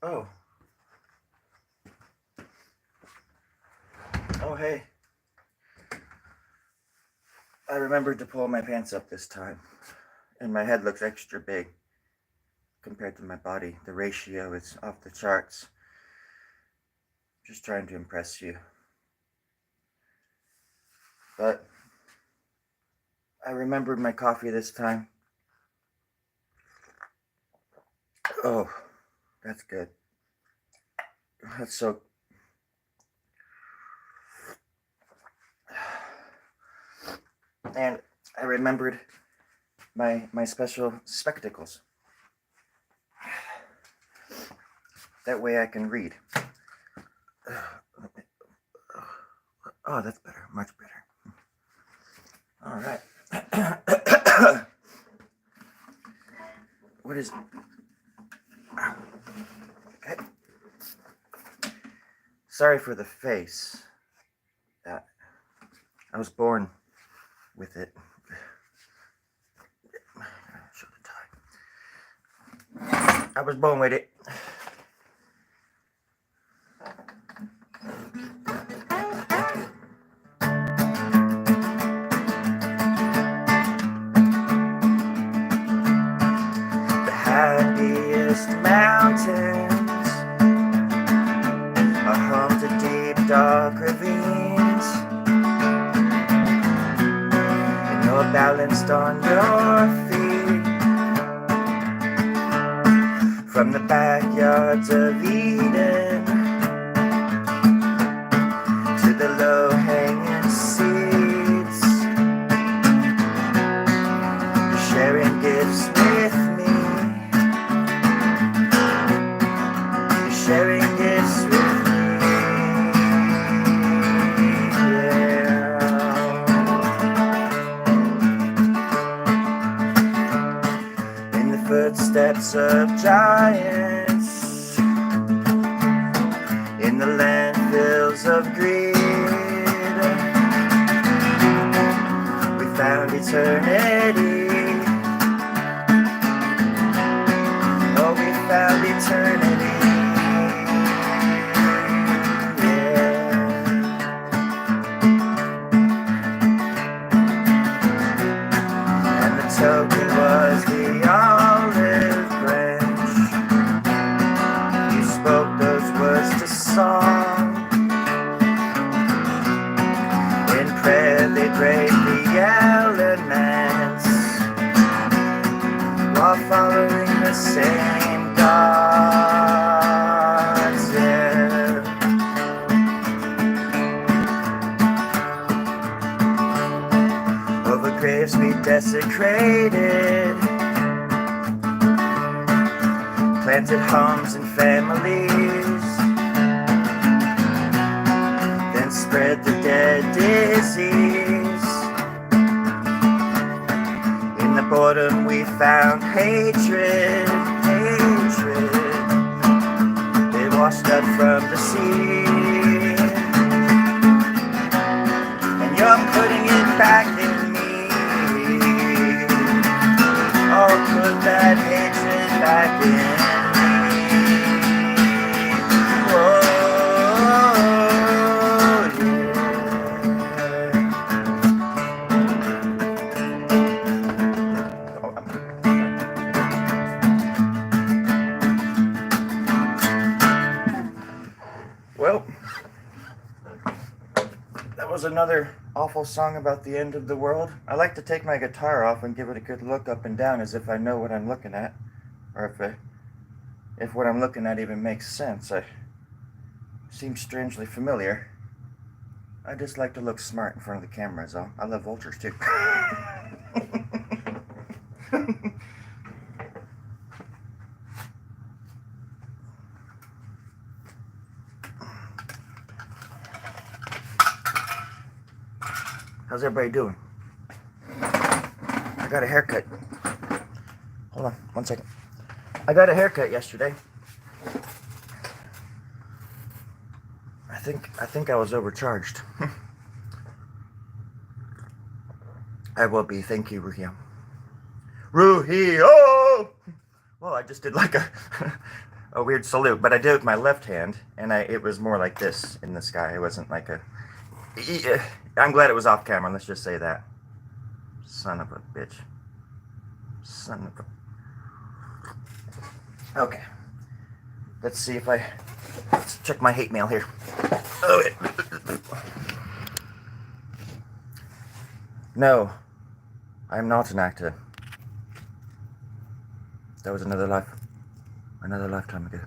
Oh. Oh, hey. I remembered to pull my pants up this time, and my head looks extra big compared to my body. The ratio is off the charts. Just trying to impress you. But I remembered my coffee this time. Oh, that's good. That's so... And I remembered my special spectacles. That way I can read. Oh, that's better. Much better. All right. What is... Okay. Sorry for the face. I was born with it. Show the tie. I was born with it. The happiest mountains are home to deep, dark ravines. And you're balanced on your feet. From the backyards of Eden to the low-hanging seeds, you're sharing gifts with me. You're sharing gifts with me. Yeah. In the footsteps of giants, in the landfills of greed, we found eternity. Oh, we found eternity. Yeah. And the token was the olive branch. You spoke those words to song. In prayer they braved the elements while following the same gods. Yeah. Over graves we desecrated, planted homes and families, then spread the dead disease. In the boredom we found hatred, hatred. They washed up from the sea, and you're putting it back in me. Oh, put that hatred back in me. Whoa. Well, that was another awful song about the end of the world. I like to take my guitar off and give it a good look up and down as if I know what I'm looking at, or if what I'm looking at even makes sense. It seems strangely familiar. I just like to look smart in front of the camera, is all. I love vultures too. How's everybody doing? I got a haircut. Hold on, 1 second. I got a haircut yesterday. I think I was overcharged. I will be. Thank you, Ruhio. Ruhio! Well, I just did like a a weird salute, but I did it with my left hand, and it was more like this in the sky. It wasn't like a... I'm glad it was off camera, let's just say that. Son of a bitch. Son of a... Okay. Let's see if let's check my hate mail here. Oh, No, I'm not an actor. That was another lifetime ago.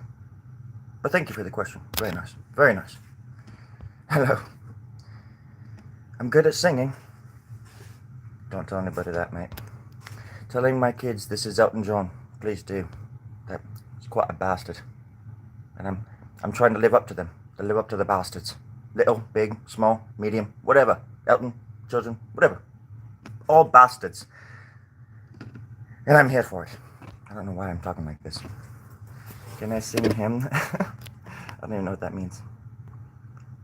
But thank you for the question. Very nice. Very nice. Hello. I'm good at singing. Don't tell anybody that, mate. Telling my kids this is Elton John. Please do. That's quite a bastard. And I'm trying to live up to them. To live up to the bastards. Little, big, small, medium, whatever. Elton, children, whatever. All bastards. And I'm here for it. I don't know why I'm talking like this. Can I sing a hymn? I don't even know what that means.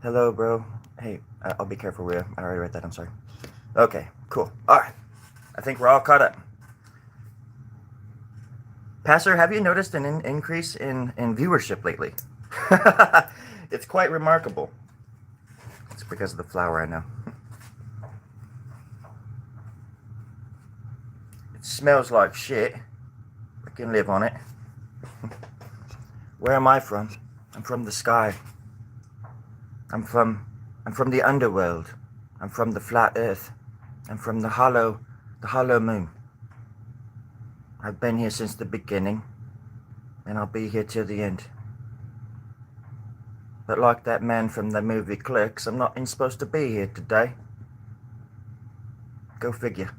Hello, bro. Hey, I'll be careful, Rhea. I already read that, I'm sorry. Okay, cool. Alright. I think we're all caught up. Pastor, have you noticed an increase in viewership lately? It's quite remarkable. It's because of the flower, I know. It smells like shit. I can live on it. Where am I from? I'm from the sky. I'm from the underworld. I'm from the flat earth. I'm from the hollow moon. I've been here since the beginning, and I'll be here till the end. But like that man from the movie Clerks, I'm not even supposed to be here today. Go figure.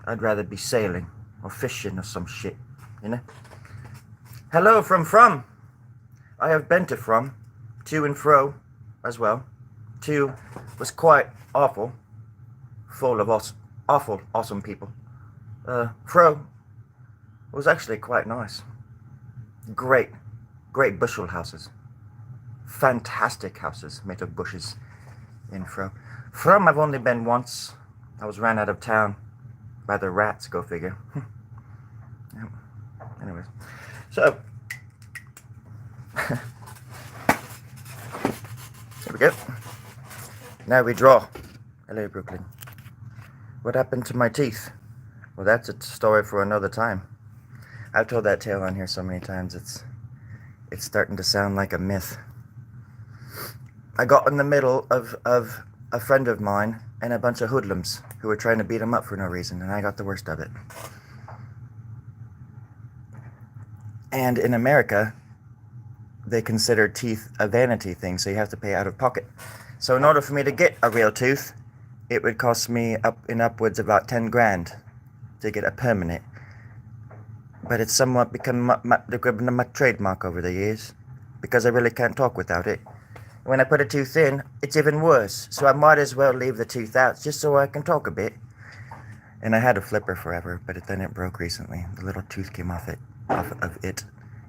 I'd rather be sailing or fishing or some shit, you know? Hello from. I have been to and fro as well. To was quite awful, full of awesome people. Fro was actually quite nice. Great bushel houses. Fantastic houses made of bushes in Fro. From I've only been once. I was ran out of town by the rats, go figure. Yeah. Anyways, so here we go. Now we draw. Hello, Brooklyn. What happened to my teeth? Well, that's a story for another time. I've told that tale on here so many times, it's starting to sound like a myth. I got in the middle of a friend of mine and a bunch of hoodlums who were trying to beat him up for no reason, and I got the worst of it. And in America, they consider teeth a vanity thing, so you have to pay out of pocket. So in order for me to get a real tooth, it would cost me upwards about 10 grand to get a permanent. But it's somewhat become my trademark over the years, because I really can't talk without it. When I put a tooth in, it's even worse, so I might as well leave the tooth out just so I can talk a bit. And I had a flipper forever, but then it broke recently. The little tooth came off of it.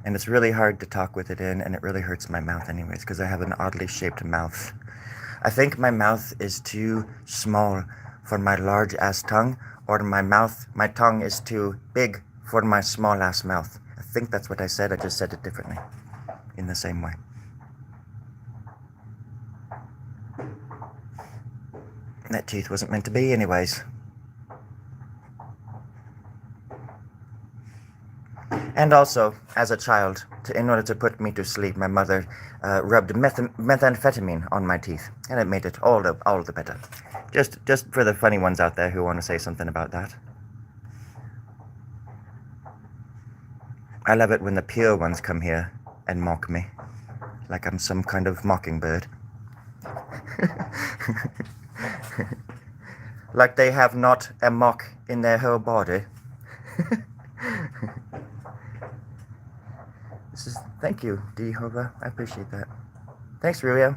And it's really hard to talk with it in, and it really hurts my mouth anyways, because I have an oddly shaped mouth. I think my mouth is too small for my large-ass tongue, or my tongue is too big for my small-ass mouth. I think that's what I said, I just said it differently, in the same way. That tooth wasn't meant to be anyways. And also, as a child, in order to put me to sleep, my mother rubbed methamphetamine on my teeth, and it made it all the better. Just for the funny ones out there who want to say something about that. I love it when the pure ones come here and mock me, like I'm some kind of mockingbird. Like they have not a mock in their whole body. Thank you, Jehovah. I appreciate that. Thanks, Ruya.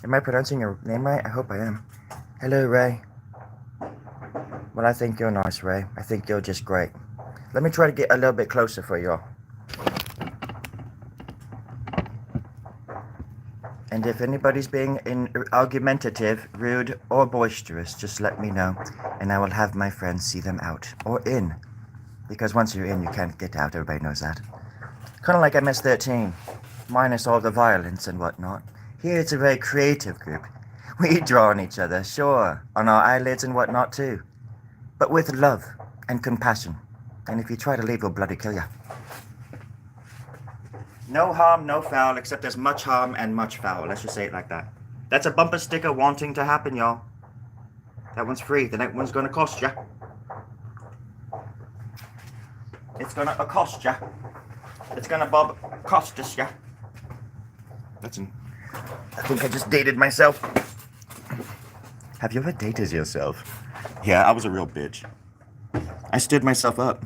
Am I pronouncing your name right? I hope I am. Hello, Ray. Well, I think you're nice, Ray. I think you're just great. Let me try to get a little bit closer for y'all. And if anybody's being argumentative, rude, or boisterous, just let me know, and I will have my friends see them out. Or in. Because once you're in, you can't get out. Everybody knows that. Kind of like MS-13, minus all the violence and whatnot. Here it's a very creative group. We draw on each other, sure, on our eyelids and whatnot too. But with love and compassion. And if you try to leave, we'll bloody kill you. No harm, no foul, except there's much harm and much foul. Let's just say it like that. That's a bumper sticker wanting to happen, y'all. That one's free. The next one's gonna cost ya. It's gonna cost ya. It's gonna cost us ya. I think I just dated myself. Have you ever dated yourself? Yeah, I was a real bitch. I stood myself up.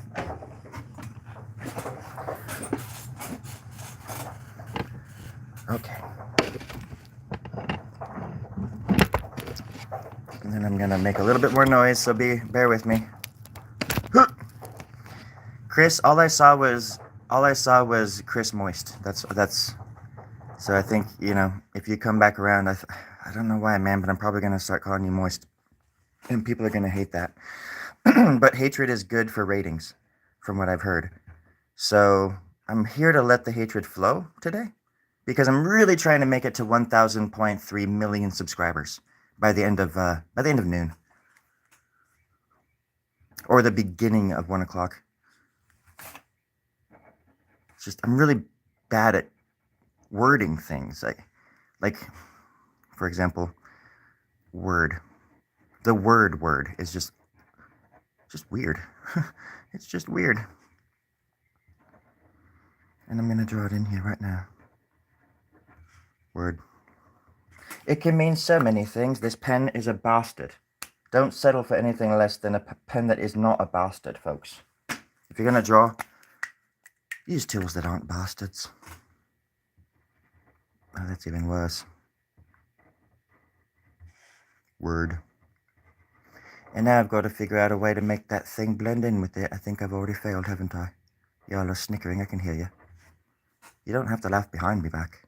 Okay. And then I'm gonna make a little bit more noise, so bear with me. Chris, all I saw was Chris Moist. That's. So I think, you know, if you come back around, I don't know why, man, but I'm probably gonna start calling you Moist, and people are gonna hate that. But hatred is good for ratings, from what I've heard. So I'm here to let the hatred flow today, because I'm really trying to make it to 1,000.3 million subscribers by the end of noon, or the beginning of 1 o'clock. It's just I'm really bad at wording things, like for example, word. The word is just weird. It's just weird. And I'm gonna draw it in here right now. Word. It can mean so many things. This pen is a bastard. Don't settle for anything less than a pen that is not a bastard, folks. If you're gonna draw, use tools that aren't bastards. Oh, that's even worse. Word. And now I've got to figure out a way to make that thing blend in with it. I think I've already failed, haven't I? Y'all are snickering, I can hear you. You don't have to laugh behind me back.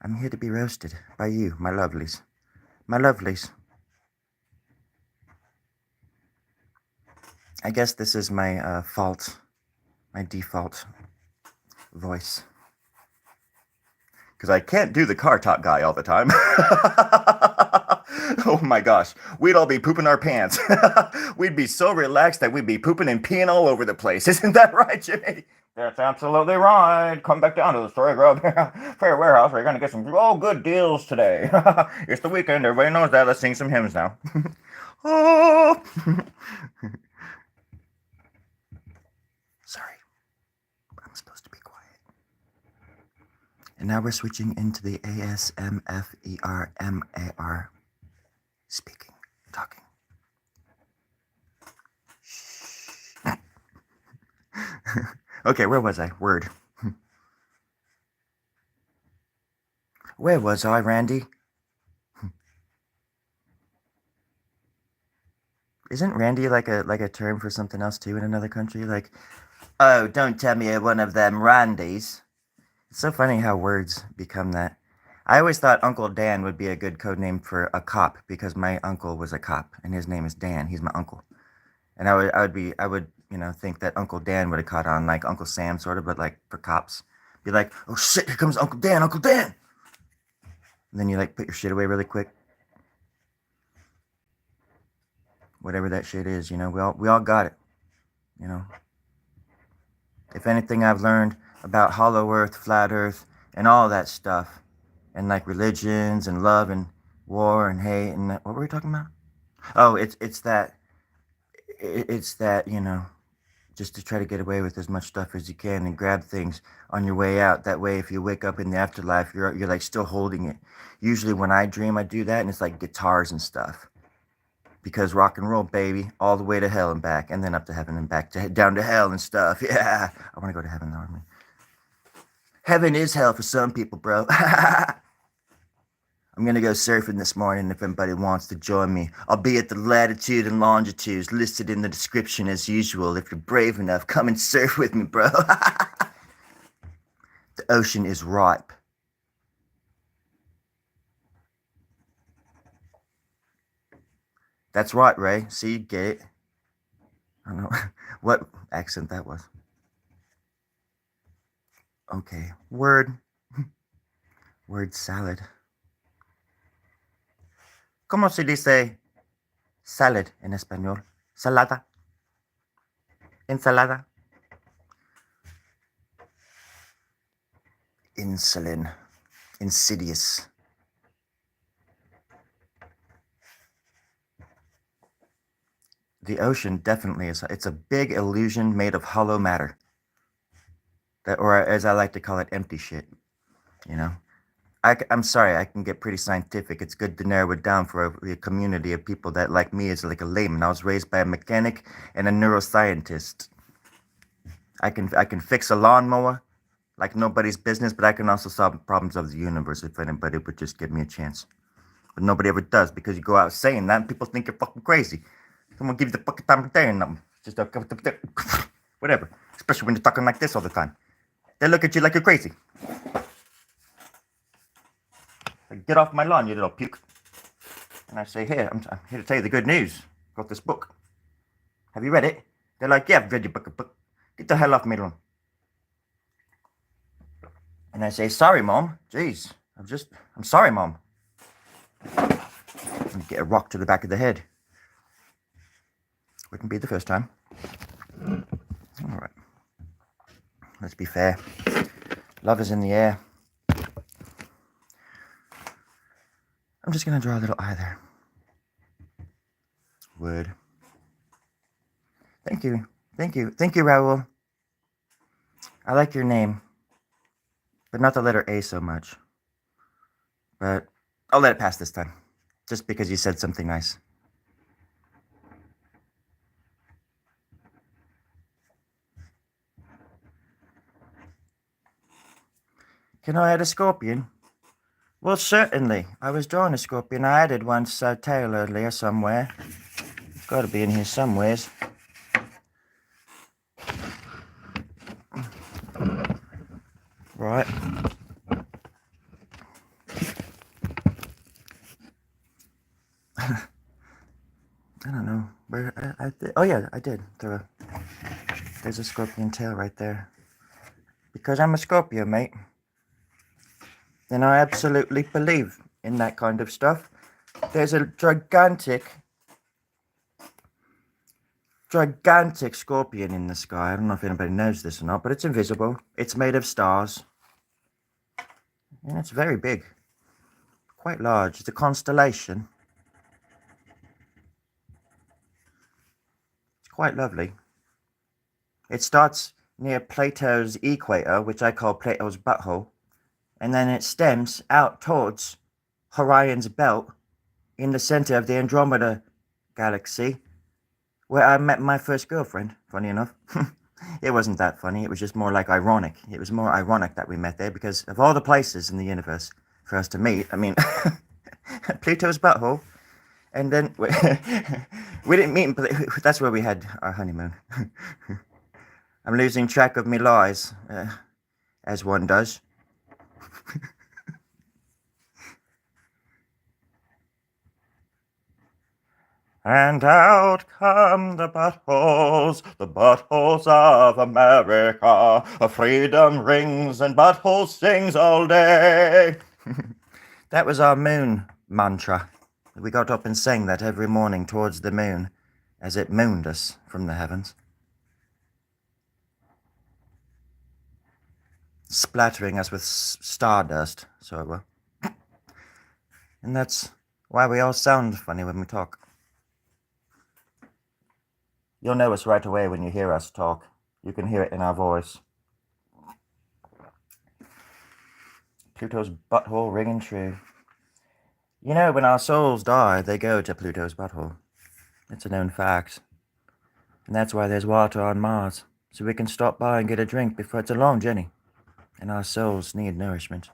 I'm here to be roasted by you, my lovelies. My lovelies. I guess this is my fault. My default voice. Because I can't do the car talk guy all the time. Oh my gosh, we'd all be pooping our pants. We'd be so relaxed that we'd be pooping and peeing all over the place. Isn't that right, Jimmy? That's absolutely right. Come back down to the Story Grub Fair Warehouse. We're going to get some good deals today. It's the weekend. Everybody knows that. Let's sing some hymns now. Oh. Sorry. I'm supposed to be quiet. And now we're switching into the ASMFERMAR. Speaking, talking. Shh. Okay, where was I? Word. Where was I, Randy? Isn't Randy like a term for something else too in another country? Like, oh, don't tell me you're one of them Randys. It's so funny how words become that. I always thought Uncle Dan would be a good code name for a cop because my uncle was a cop and his name is Dan. He's my uncle, and I would think that Uncle Dan would have caught on like Uncle Sam sort of, but like for cops, be like, oh shit, here comes Uncle Dan, Uncle Dan, and then you like put your shit away really quick. Whatever that shit is, we all got it, If anything I've learned about hollow earth, flat earth, and all that stuff, and like religions and love and war and hate and what were we talking about? Oh, it's that just to try to get away with as much stuff as you can and grab things on your way out. That way, if you wake up in the afterlife, you're like still holding it. Usually when I dream, I do that, and it's like guitars and stuff. Because rock and roll, baby, all the way to hell and back, and then up to heaven and back down to hell and stuff. Yeah, I want to go to heaven though. Heaven is hell for some people, bro. I'm gonna go surfing this morning if anybody wants to join me. I'll be at the latitude and longitudes listed in the description as usual. If you're brave enough, come and surf with me, bro. The ocean is ripe That's right, Ray. See, you get it. I don't know what accent that was. Okay. Word. Word salad. ¿Cómo se dice salad en español? Salada. Ensalada. Insulin. Insidious. The ocean definitely is. It's a big illusion made of hollow matter. That, or as I like to call it, empty shit. You know? I'm sorry, I can get pretty scientific. It's good to narrow it down for a community of people that, like me, is like a layman. I was raised by a mechanic and a neuroscientist. I can fix a lawnmower like nobody's business, but I can also solve problems of the universe if anybody would just give me a chance. But nobody ever does because you go out saying that and people think you're fucking crazy. Someone give you the fucking time of day and just whatever. Especially when you're talking like this all the time. They look at you like you're crazy. Like, get off my lawn, you little puke. And I say, here, I'm here to tell you the good news. Got this book. Have you read it? They're like, yeah, I've read your book. Get the hell off my lawn. And I say, sorry, Mom. Jeez, I'm sorry, Mom. And get a rock to the back of the head. Wouldn't be the first time. All right. Let's be fair. Love is in the air. I'm just going to draw a little eye there. Word. Thank you. Thank you. Thank you, Raul. I like your name. But not the letter A so much. But I'll let it pass this time. Just because you said something nice. Can I add a scorpion? Well, certainly. I was drawing a scorpion. I added one tail earlier somewhere. It's got to be in here somewheres. Right. I don't know where oh yeah, I did. There's a scorpion tail right there. Because I'm a Scorpio, mate. And I absolutely believe in that kind of stuff. There's a gigantic scorpion in the sky. I don't know if anybody knows this or not, but it's invisible. It's made of stars. And it's very big. Quite large. It's a constellation. It's quite lovely. It starts near Plato's equator, which I call Plato's butthole. And then it stems out towards Orion's belt in the center of the Andromeda galaxy, where I met my first girlfriend, funny enough. It wasn't that funny, it was just more like ironic. It was more ironic that we met there because of all the places in the universe for us to meet. I mean, Pluto's butthole. And then we didn't meet, but that's where we had our honeymoon. I'm losing track of me lies, as one does. And out come the buttholes of America. Freedom rings and butthole sings all day. That was our moon mantra. We got up and sang that every morning towards the moon as it mooned us from the heavens, splattering us with stardust, so it were. And that's why we all sound funny when we talk. You'll know us right away when you hear us talk. You can hear it in our voice. Pluto's butthole ringing true. You know, when our souls die, they go to Pluto's butthole. It's a known fact. And that's why there's water on Mars, so we can stop by and get a drink before it's a long journey. And our souls need nourishment.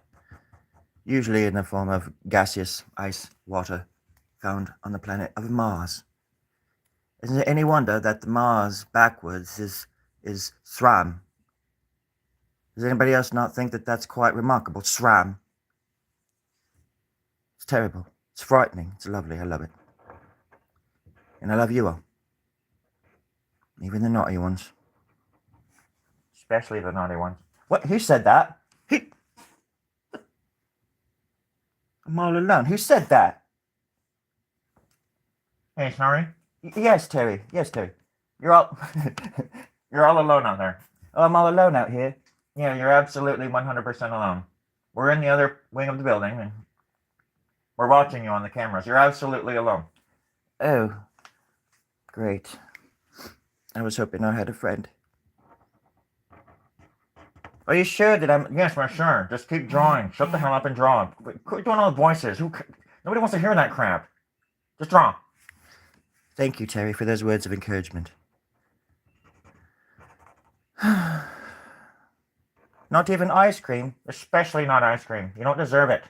Usually in the form of gaseous ice water found on the planet of Mars. Isn't it any wonder that the Mars backwards is SRAM? Does anybody else not think that that's quite remarkable? SRAM. It's terrible. It's frightening. It's lovely. I love it. And I love you all. Even the naughty ones. Especially the naughty ones. What? Who said that? Who? I'm all alone. Who said that? Hey, Snorri? Yes, Terry. Yes, Terry. You're all... you're all alone out there. Oh, I'm all alone out here? Yeah, you're absolutely 100% alone. We're in the other wing of the building, and we're watching you on the cameras. You're absolutely alone. Oh, great. I was hoping I had a friend. Are you sure that I'm... Yes, we're sure. Just keep drawing. Shut the hell up and draw. Quit doing all the voices. Nobody wants to hear that crap. Just draw. Thank you, Terry, for those words of encouragement. Not even ice cream. Especially not ice cream. You don't deserve it.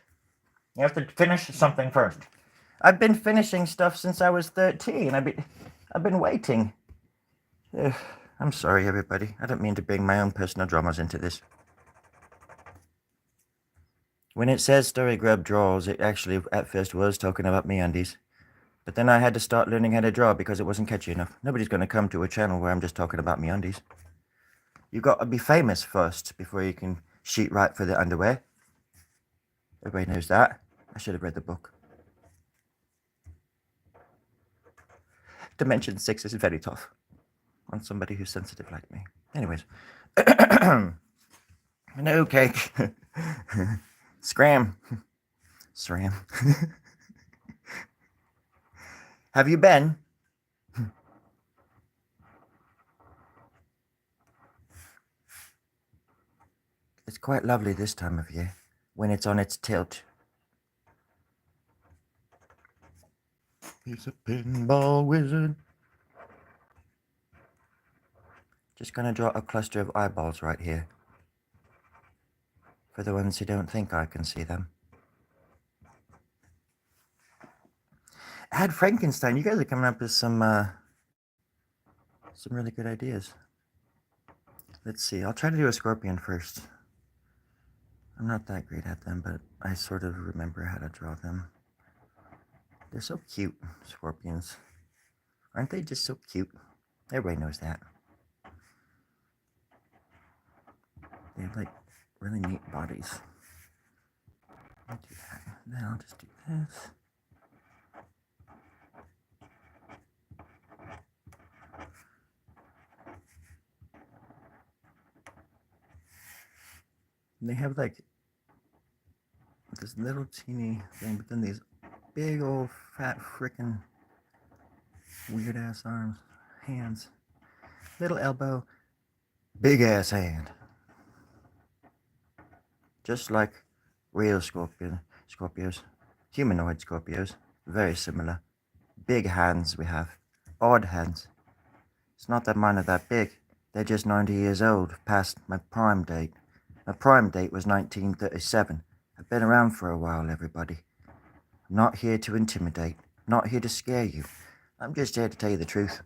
You have to finish something first. I've been finishing stuff since I was 13. I've been waiting. I'm sorry, everybody. I don't mean to bring my own personal dramas into this. When it says Story Grub Draws, it actually at first was talking about MeUndies. But then I had to start learning how to draw because it wasn't catchy enough. Nobody's going to come to a channel where I'm just talking about MeUndies. You've got to be famous first before you can sheet write for the underwear. Everybody knows that. I should have read the book. Dimension 6 is very tough on somebody who's sensitive like me. Anyways. No cake. Scram. Sram. Have you been? It's quite lovely this time of year, when it's on its tilt. He's a pinball wizard. Just gonna draw a cluster of eyeballs right here. For the ones who don't think I can see them. Add Frankenstein. You guys are coming up with some really good ideas. Let's see. I'll try to do a scorpion first. I'm not that great at them, but I sort of remember how to draw them. They're so cute, scorpions. Aren't they just so cute? Everybody knows that. They have like really neat bodies. I'll do that. Then I'll just do this. And they have like this little teeny thing, but then these big old fat frickin' weird ass arms, hands, little elbow, big ass hand. Just like real Scorpios, humanoid Scorpios, very similar. Big hands we have, odd hands. It's not that mine are that big, they're just 90 years old, past my prime date. My prime date was 1937. I've been around for a while, everybody. I'm not here to intimidate, not here to scare you. I'm just here to tell you the truth.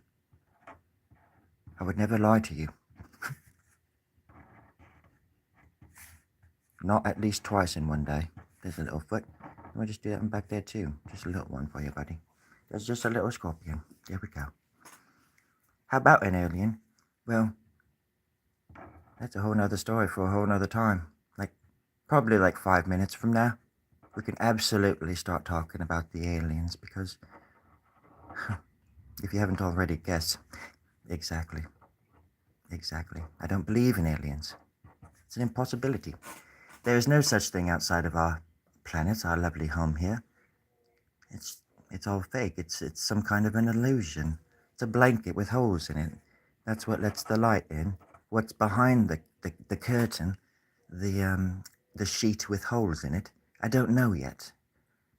I would never lie to you. Not at least twice in one day. There's a little foot. We'll just do that one back there too. Just a little one for you, buddy. There's just a little scorpion. There we go. How about an alien? Well, that's a whole nother story for a whole nother time. Probably like 5 minutes from now. We can absolutely start talking about the aliens because, if you haven't already guessed, exactly. I don't believe in aliens. It's an impossibility. There is no such thing outside of our planet, our lovely home here. It's all fake. It's some kind of an illusion. It's a blanket with holes in it. That's what lets the light in. What's behind the curtain, the sheet with holes in it, I don't know yet.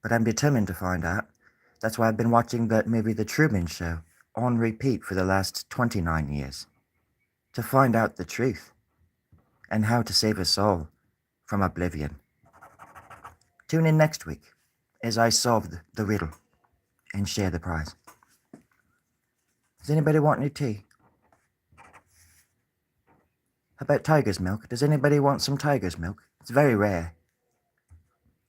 But I'm determined to find out. That's why I've been watching that movie The Truman Show on repeat for the last 29 years. To find out the truth. And how to save us all from oblivion. Tune in next week as I solve the riddle and share the prize. Does anybody want any tea? How about tiger's milk? Does anybody want some tiger's milk? It's very rare.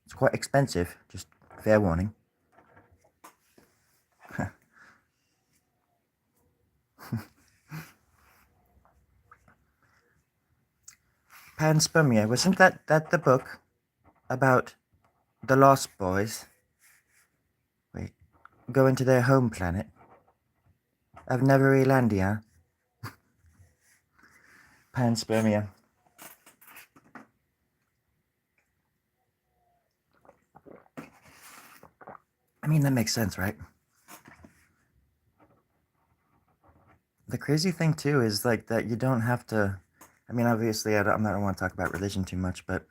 It's quite expensive, just fair warning. Panspermia, wasn't that the book about the Lost Boys? Wait, going to their home planet of Neverelandia? Panspermia. I mean, that makes sense, right? The crazy thing too is like that you don't have to. I mean, obviously, I don't want to talk about religion too much, but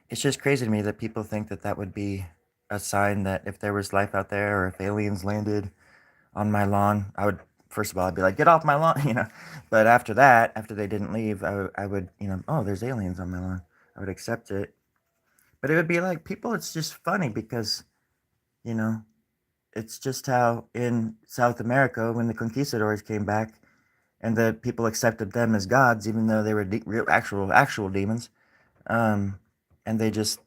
it's just crazy to me that people think that that would be a sign that if there was life out there or if aliens landed on my lawn, I would, first of all, I'd be like, get off my lawn, you know. But after that, after they didn't leave, I would, you know, oh, there's aliens on my lawn. I would accept it. But it would be like people, it's just funny because, you know, it's just how in South America, when the conquistadors came back and the people accepted them as gods, even though they were real, actual demons, and they just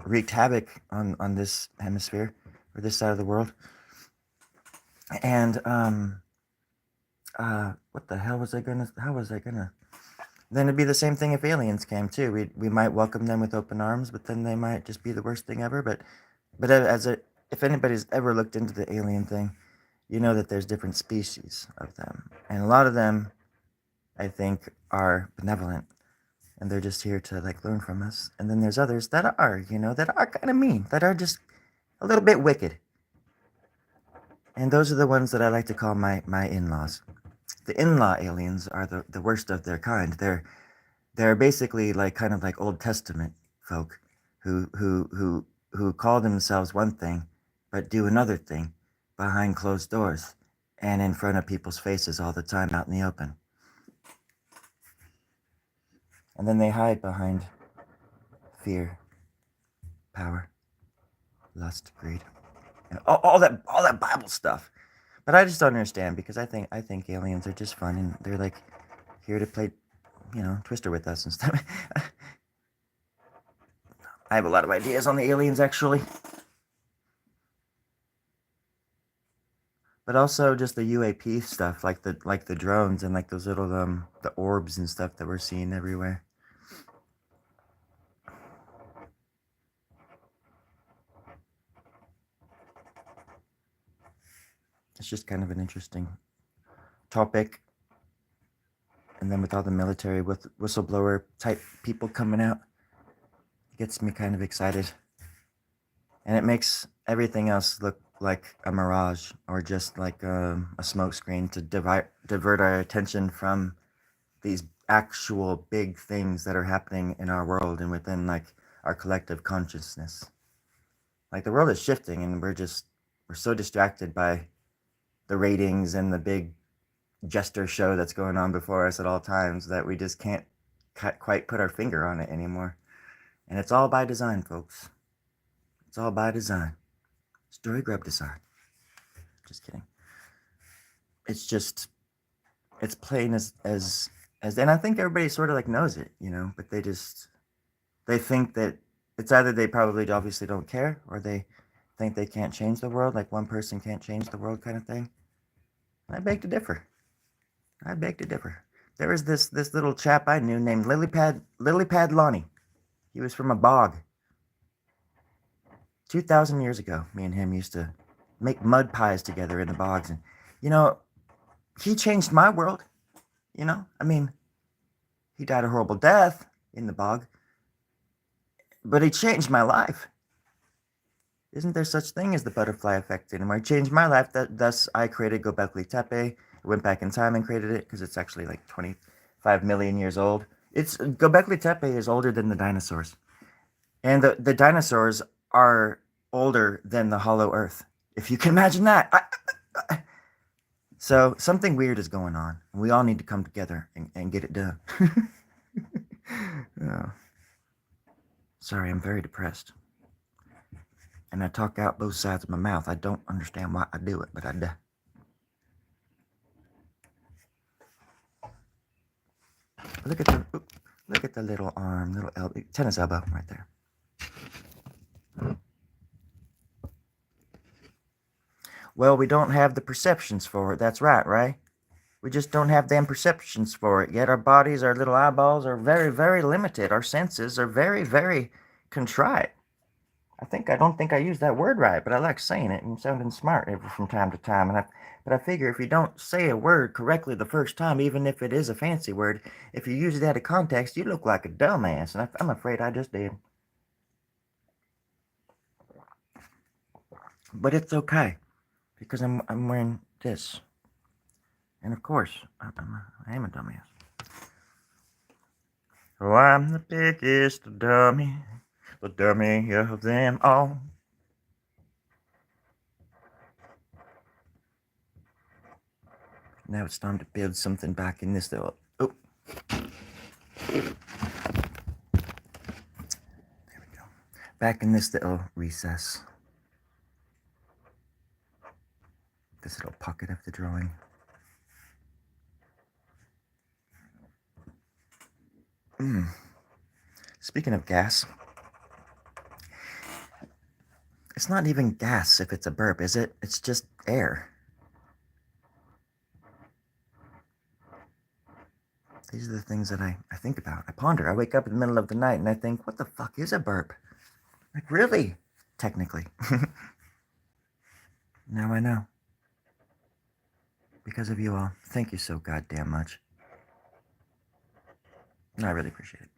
wreaked havoc on this hemisphere or this side of the world. And what the hell was I gonna? How was I gonna? Then it'd be the same thing if aliens came too. We might welcome them with open arms, but then they might just be the worst thing ever. But as a, if anybody's ever looked into the alien thing, you know that there's different species of them, and a lot of them, I think, are benevolent, and they're just here to like learn from us. And then there's others that are, you know, that are kind of mean, that are just a little bit wicked. And those are the ones that I like to call my in-laws. The in-law aliens are the worst of their kind. They're basically like kind of like Old Testament folk who call themselves one thing but do another thing behind closed doors and in front of people's faces all the time out in the open. And then they hide behind fear, power, lust, greed, and all that Bible stuff. But I just don't understand because I think aliens are just fun and they're like here to play, you know, Twister with us and stuff. I have a lot of ideas on the aliens actually. But also just the UAP stuff, like the drones and like those little the orbs and stuff that we're seeing everywhere. It's just kind of an interesting topic. And then with all the military whistleblower type people coming out, it gets me kind of excited. And it makes everything else look like a mirage or just like a smokescreen to divert our attention from these actual big things that are happening in our world and within like our collective consciousness. Like the world is shifting and we're so distracted by the ratings and the big jester show that's going on before us at all times that we just can't quite put our finger on it anymore. And it's all by design, folks. It's all by design. Story grub design. Just kidding. It's just, it's plain as, and I think everybody sort of like knows it, you know, but they think that it's either they probably obviously don't care or they think they can't change the world, like one person can't change the world kind of thing. I beg to differ. I beg to differ. There was this little chap I knew named Lilypad Lonnie. He was from a bog. 2,000 years ago, me and him used to make mud pies together in the bogs. And, you know, he changed my world. You know, I mean, he died a horrible death in the bog, but he changed my life. Isn't there such thing as the butterfly effect anymore? He changed my life. Thus, I created Göbekli Tepe. I went back in time and created it because it's actually like 25 million years old. It's Göbekli Tepe is older than the dinosaurs, and the dinosaurs are older than the Hollow Earth. If you can imagine that. So something weird is going on. We all need to come together and get it done. Oh. Sorry, I'm very depressed. And I talk out both sides of my mouth. I don't understand why I do it, but I do. Look at the little arm, little elbow, tennis elbow right there. Well, we don't have the perceptions for it. That's right, right? We just don't have them perceptions for it yet. Our bodies, our little eyeballs are very, very limited. Our senses are very, very contrite. I don't think I used that word right, but I like saying it and sounding smart from time to time. But I figure if you don't say a word correctly the first time, even if it is a fancy word, if you use it out of context, you look like a dumbass. And I'm afraid I just did. But it's okay because I'm wearing this, and of course I am a dumbass. Oh, I'm the biggest dummy, the dummy of them all. Now it's time to build something back in this little. Oh. There we go. Back in this little recess. This little pocket of the drawing. Speaking of gas, it's not even gas if it's a burp, is it? It's just air. These are the things that I think about. I ponder. I wake up in the middle of the night and I think, what the fuck is a burp? Like, really? Technically. Now I know. Because of you all. Thank you so goddamn much. I really appreciate it.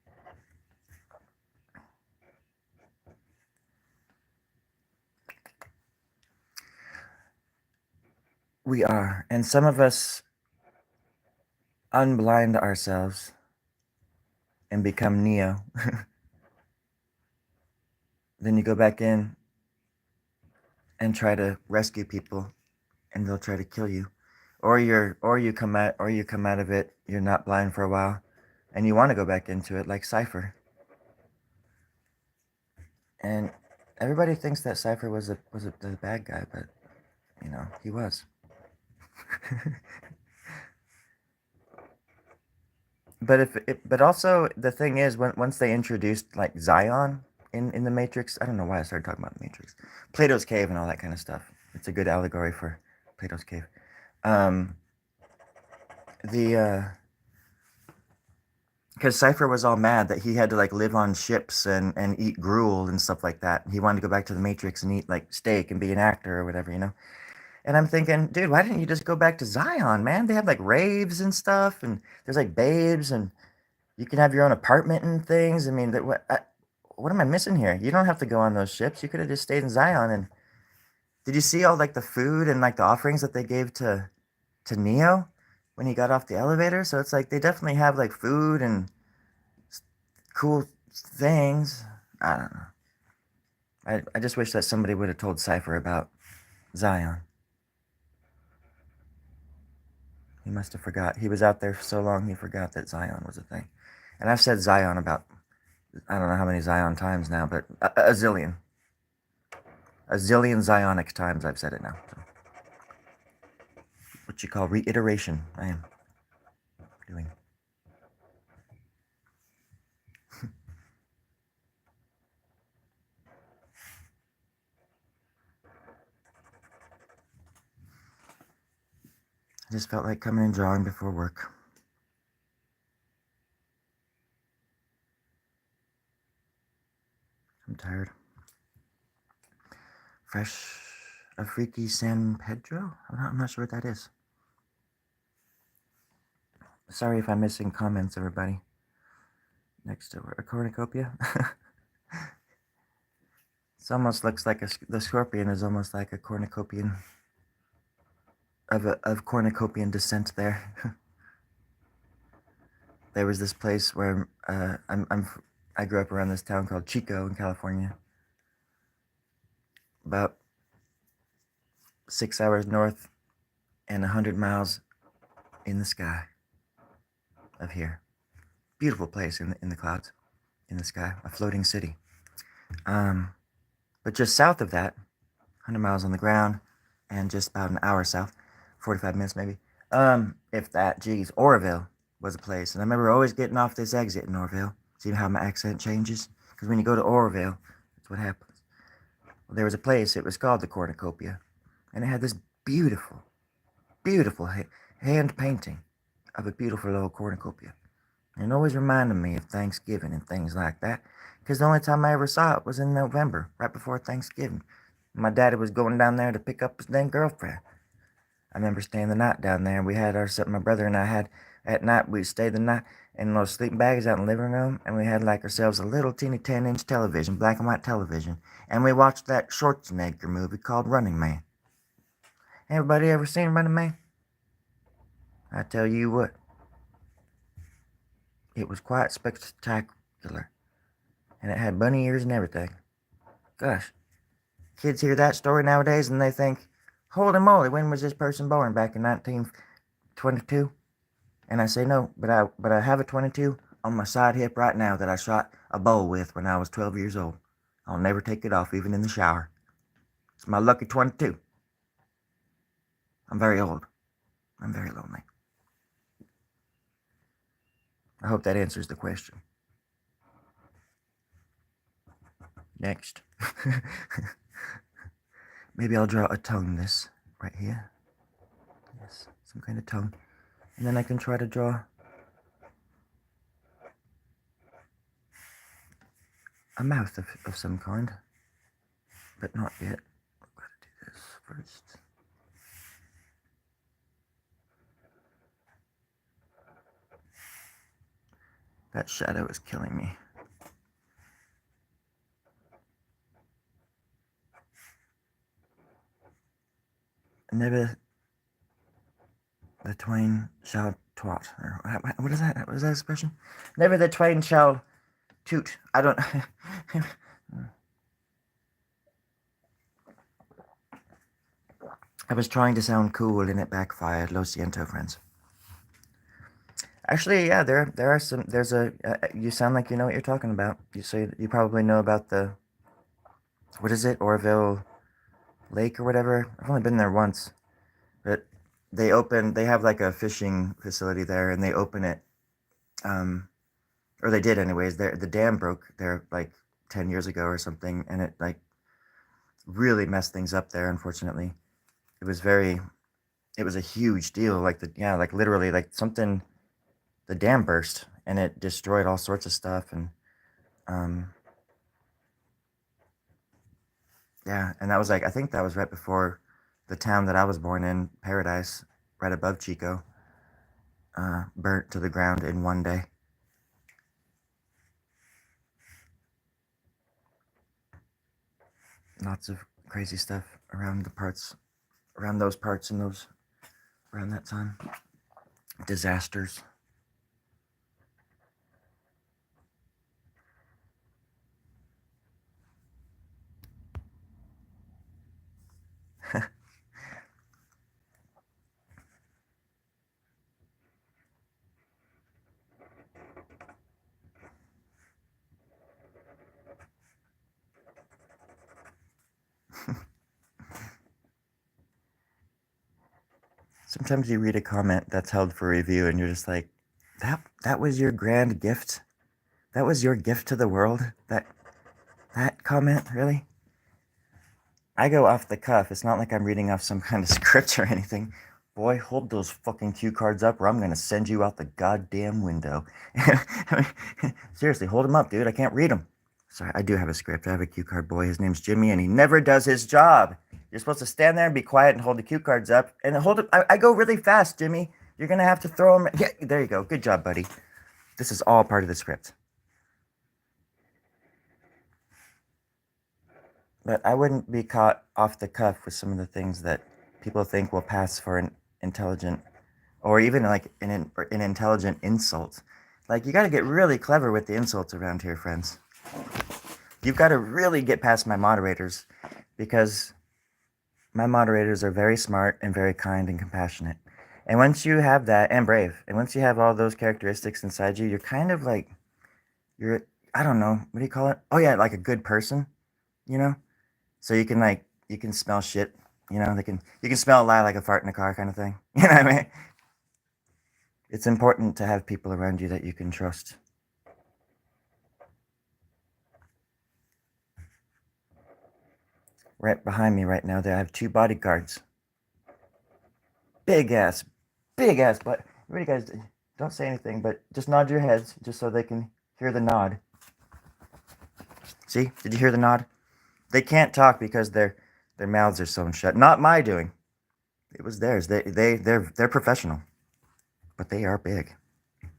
We are. And some of us unblind ourselves and become Neo. Then you go back in and try to rescue people and they'll try to kill you. Or you come out of it, you're not blind for a while, and you want to go back into it like Cypher. And everybody thinks that Cypher was the bad guy, but you know, he was. But also the thing is, once they introduced like Zion in the Matrix, I don't know why I started talking about the Matrix, Plato's Cave and all that kind of stuff. It's a good allegory for Plato's Cave. Because Cypher was all mad that he had to like live on ships and eat gruel and stuff like that. He wanted to go back to the Matrix and eat like steak and be an actor or whatever, you know. And I'm thinking, dude, why didn't you just go back to Zion, man? They have like raves and stuff, and there's like babes, and you can have your own apartment and things. I mean, what am I missing here? You don't have to go on those ships. You could have just stayed in Zion. And did you see all like the food and like the offerings that they gave to Neo when he got off the elevator? So it's like they definitely have like food and cool things. I don't know. I just wish that somebody would have told Cypher about Zion. He must have forgot. He was out there for so long he forgot that Zion was a thing. And I've said Zion about, I don't know how many Zion times now, but a zillion. A zillion Zionic times I've said it now. So. What you call reiteration, I am doing. I just felt like coming and drawing before work. I'm tired. Fresh Afriki San Pedro? I'm not sure what that is. Sorry if I'm missing comments, everybody. Next to a cornucopia. It almost looks like the scorpion is almost like a cornucopian of cornucopian descent there. There was this place where I grew up around this town called Chico in California. About 6 hours north and 100 miles in the sky of here. Beautiful place in the clouds, in the sky, a floating city. But just south of that, 100 miles on the ground, and just about an hour south, 45 minutes maybe, if that, geez, Oroville was a place. And I remember always getting off this exit in Oroville. See how my accent changes? Because when you go to Oroville, that's what happens. Well, there was a place, it was called the Cornucopia, and it had this beautiful, beautiful hand painting of a beautiful little cornucopia. And it always reminded me of Thanksgiving and things like that, because the only time I ever saw it was in November, right before Thanksgiving. My daddy was going down there to pick up his then girlfriend. I remember staying the night down there. We had my brother and I had, at night, we stayed the night in those sleeping bags out in the living room, and we had like ourselves a little teeny 10-inch television, black and white television, and we watched that Schwarzenegger movie called Running Man. Everybody ever seen Running Man? I tell you what, it was quite spectacular, and it had bunny ears and everything. Gosh, kids hear that story nowadays and they think, holy moly, when was this person born? Back in 1922? And I say no, but I have a 22 on my side hip right now that I shot a bow with when I was 12 years old. I'll never take it off, even in the shower. It's my lucky 22. I'm very old. I'm very lonely. I hope that answers the question. Next. Maybe I'll draw a tongue this right here. Yes, some kind of tongue. And then I can try to draw a mouth of some kind. But not yet. I've got to do this first. That shadow is killing me. Never the twain shall twat. Or what is that? What is that expression? Never the twain shall toot. I don't. I was trying to sound cool and it backfired. Lo siento, friends. Actually, yeah, there are some. There's a. You sound like you know what you're talking about. You probably know about the. What is it? Orville Lake or whatever. I've only been there once, but they have like a fishing facility there, and they open it, or they did anyways. The dam broke there like 10 years ago or something, and it like really messed things up there. Unfortunately, it was very, it was a huge deal. Like literally like something, the dam burst and it destroyed all sorts of stuff, and um, yeah, and that was like I think that was right before the town that I was born in, Paradise, right above Chico, burnt to the ground in one day. Lots of crazy stuff around those parts and those around that time. Disasters. Sometimes you read a comment that's held for review and you're just like, that was your grand gift? That was your gift to the world? That comment, really? I go off the cuff. It's not like I'm reading off some kind of script or anything. Boy, hold those fucking cue cards up or I'm gonna send you out the goddamn window. Seriously, hold them up, dude. I can't read them. Sorry, I do have a script. I have a cue card boy. His name's Jimmy, and he never does his job. You're supposed to stand there and be quiet and hold the cue cards up. And hold it. I go really fast, Jimmy. You're gonna have to throw them. Yeah, there you go. Good job, buddy. This is all part of the script. But I wouldn't be caught off the cuff with some of the things that people think will pass for an intelligent, or even like an intelligent insult. Like you got to get really clever with the insults around here, friends. You've got to really get past my moderators, because my moderators are very smart and very kind and compassionate. And once you have that, and brave, and once you have all those characteristics inside you, you're kind of like, you're, I don't know, what do you call it? Oh yeah, like a good person, you know? So you can smell shit, you can smell a lie like a fart in a car kind of thing. You know what I mean? It's important to have people around you that you can trust. Right behind me right now, there I have two bodyguards. Big ass big ass butt. Ready, guys? Don't say anything, but just nod your heads just so they can hear the nod. See? Did you hear the nod? They can't talk because their mouths are sewn shut. Not my doing. It was theirs. They're professional, but they are big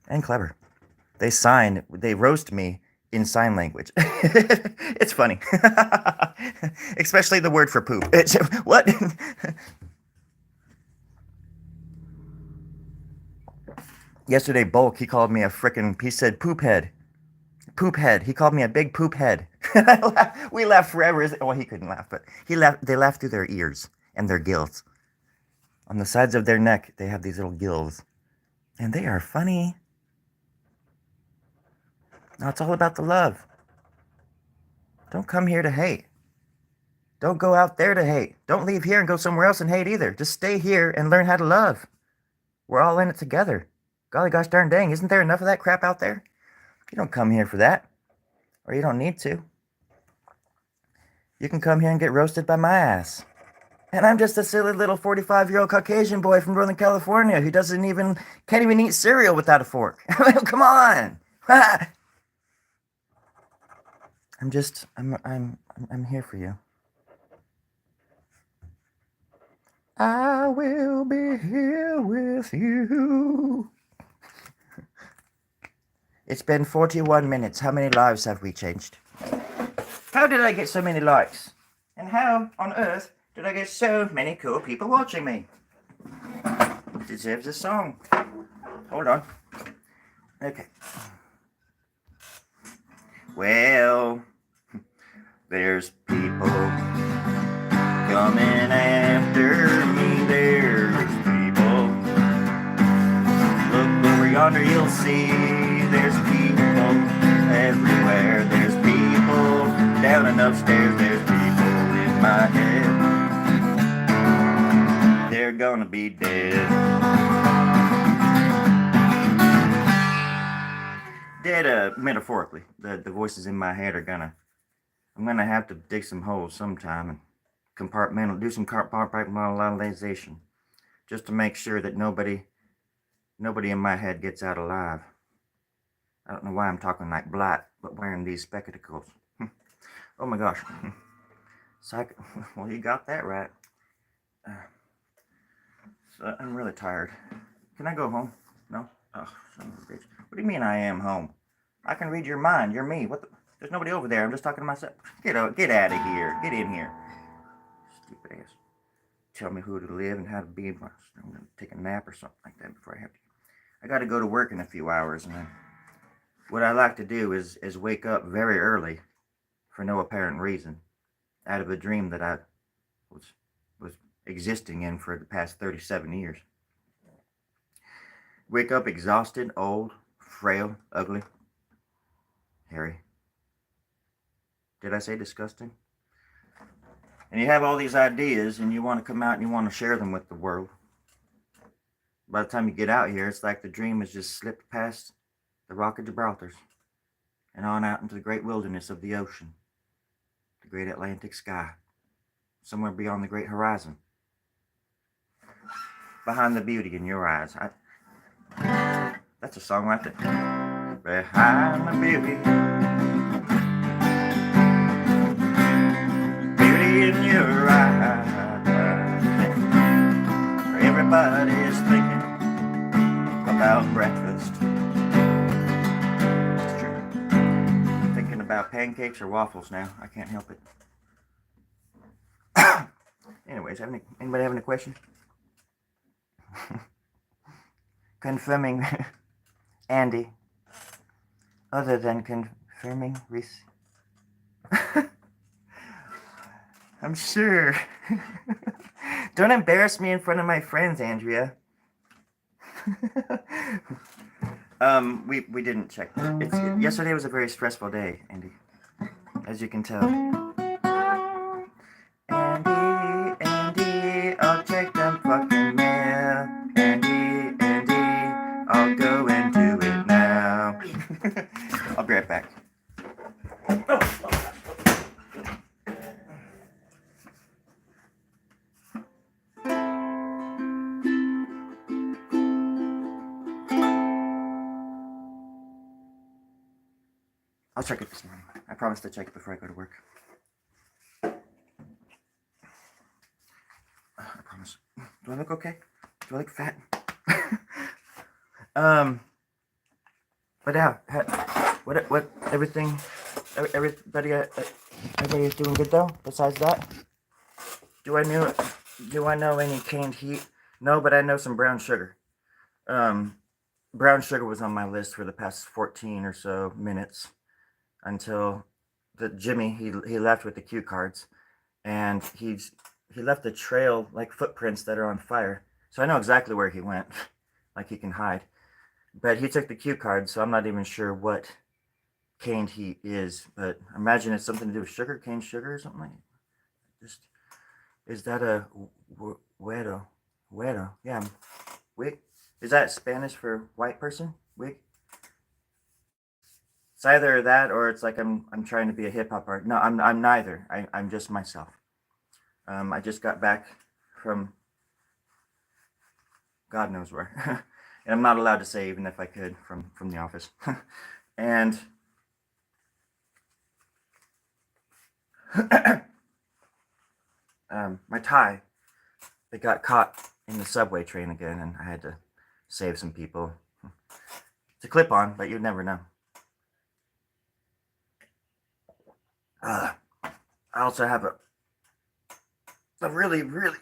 and clever. They roast me in sign language. It's funny. Especially the word for poop. What? Yesterday, Bulk, he called me a frickin', he said poop head. Poop head. He called me a big poop head. We laughed forever. Well, he couldn't laugh, but they laughed through their ears and their gills. On the sides of their neck, they have these little gills. And they are funny. Now, it's all about the love. Don't come here to hate. Don't go out there to hate. Don't leave here and go somewhere else and hate either. Just stay here and learn how to love. We're all in it together. Golly gosh darn dang, isn't there enough of that crap out there? You don't come here for that. Or you don't need to. You can come here and get roasted by my ass. And I'm just a silly little 45-year-old Caucasian boy from Northern California who can't even eat cereal without a fork. Come on. I'm here for you. I will be here with you. It's been 41 minutes. How many lives have we changed? How did I get so many likes? And how on earth did I get so many cool people watching me? It deserves a song. Hold on. Okay. Well, there's people coming after me. There's people. Look over yonder, you'll see. There's people everywhere. There's people down and upstairs. There's people in my head. They're gonna be dead. Dead, metaphorically. The voices in my head are I'm gonna have to dig some holes sometime and do some compartmentalization, just to make sure that nobody in my head gets out alive. I don't know why I'm talking like Blight, but wearing these spectacles. Oh my gosh. Well, you got that right. So I'm really tired. Can I go home? No? Oh, son of a bitch. What do you mean I am home? I can read your mind. You're me. There's nobody over there. I'm just talking to myself. Get out of here. Get in here. Stupid ass. Tell me who to live and how to be. I'm going to take a nap or something like that before I have to. I got to go to work in a few hours, and then what I like to do is wake up very early for no apparent reason out of a dream that I was existing in for the past 37 years. Wake up exhausted, old, frail, ugly, hairy. Did I say disgusting? And you have all these ideas and you want to come out and you want to share them with the world. By the time you get out here, it's like the dream has just slipped past the Rock of Gibraltar and on out into the great wilderness of the ocean, the great Atlantic sky, somewhere beyond the great horizon, behind the beauty in your eyes. That's a song right there. Behind the beauty, beauty in your eyes. Everybody's thinking about breakfast. It's true. I'm thinking about pancakes or waffles now. I can't help it. Anyways, anybody have any questions? Confirming Andy, other than confirming Reese. I'm sure. Don't embarrass me in front of my friends, Andrea. We didn't check. Yesterday was a very stressful day, Andy, as you can tell. Andy, I'll check them fucking mail. Andy, I'll go into it now. I'll be right back. check it this morning. I promise to check it before I go to work. I promise. Do I look okay? Do I look fat? But yeah, what everything, everybody is doing good though. Besides that, do I know any canned heat? No, but I know some brown sugar. Brown sugar was on my list for the past 14 or so minutes until Jimmy he left with the cue cards, and he left a trail like footprints that are on fire. So I know exactly where he went, like he can hide. But he took the cue card, so I'm not even sure what canned heat is. But imagine it's something to do with sugar, cane sugar or something like that. Just, is that a güero? Güero, yeah. Wig? Is that Spanish for white person? Wig? It's either that or it's like I'm trying to be a hip hop artist. No, I'm neither. I'm just myself. I just got back from God knows where. And I'm not allowed to say, even if I could, from the office. And my tie, it got caught in the subway train again, and I had to save some people. It's a clip-on, but you'd never know. I also have a really, really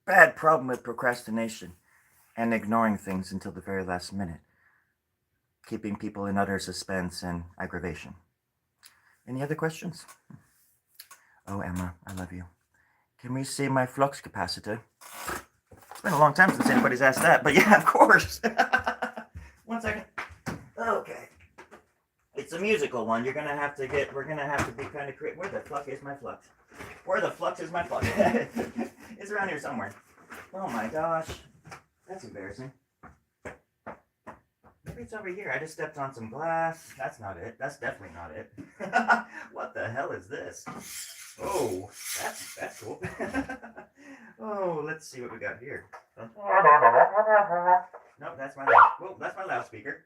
bad problem with procrastination and ignoring things until the very last minute, keeping people in utter suspense and aggravation. Any other questions? Oh, Emma, I love you. Can we see my flux capacitor? It's been a long time since anybody's asked that, but yeah, of course. 1 second. Okay. It's a musical one. We're gonna have to be kind of creative. Where the fuck is my flux? Where the flux is my flux? It's around here somewhere. Oh my gosh. That's embarrassing. Maybe it's over here. I just stepped on some glass. That's not it. That's definitely not it. What the hell is this? Oh, that's cool. Oh, let's see what we got here. No, that's my loudspeaker.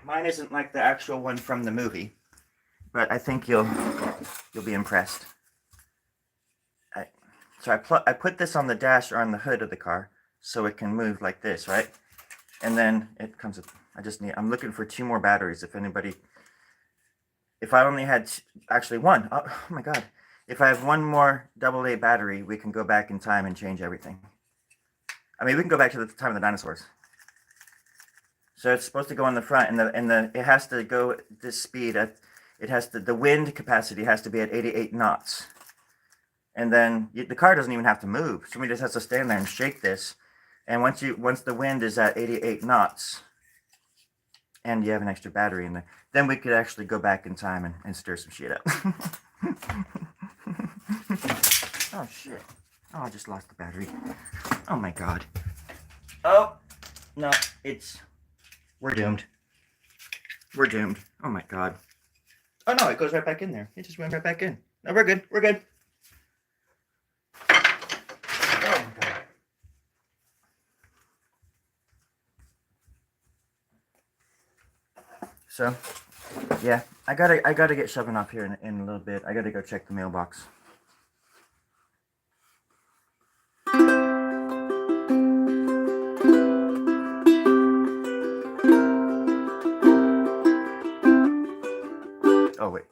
Mine isn't like the actual one from the movie, but I think you'll be impressed. So I put this on the dash or on the hood of the car so it can move like this, right? And then it comes with, I'm looking for 2 more batteries. If I only had actually one, oh my God. If I have 1 more AA battery, we can go back in time and change everything. I mean, we can go back to the time of the dinosaurs. So it's supposed to go on the front, and it has to go this speed. The wind capacity has to be at 88 knots. And then the car doesn't even have to move. Somebody just has to stand there and shake this. And once the wind is at 88 knots, and you have an extra battery in there, then we could actually go back in time and stir some shit up. Oh shit! Oh, I just lost the battery. Oh my God. Oh no, we're doomed. We're doomed. Oh my God. Oh no, it goes right back in there. It just went right back in. No, we're good. We're good. Oh my God. So, yeah, I gotta get shoving off here in a little bit. I gotta go check the mailbox. Oh wait.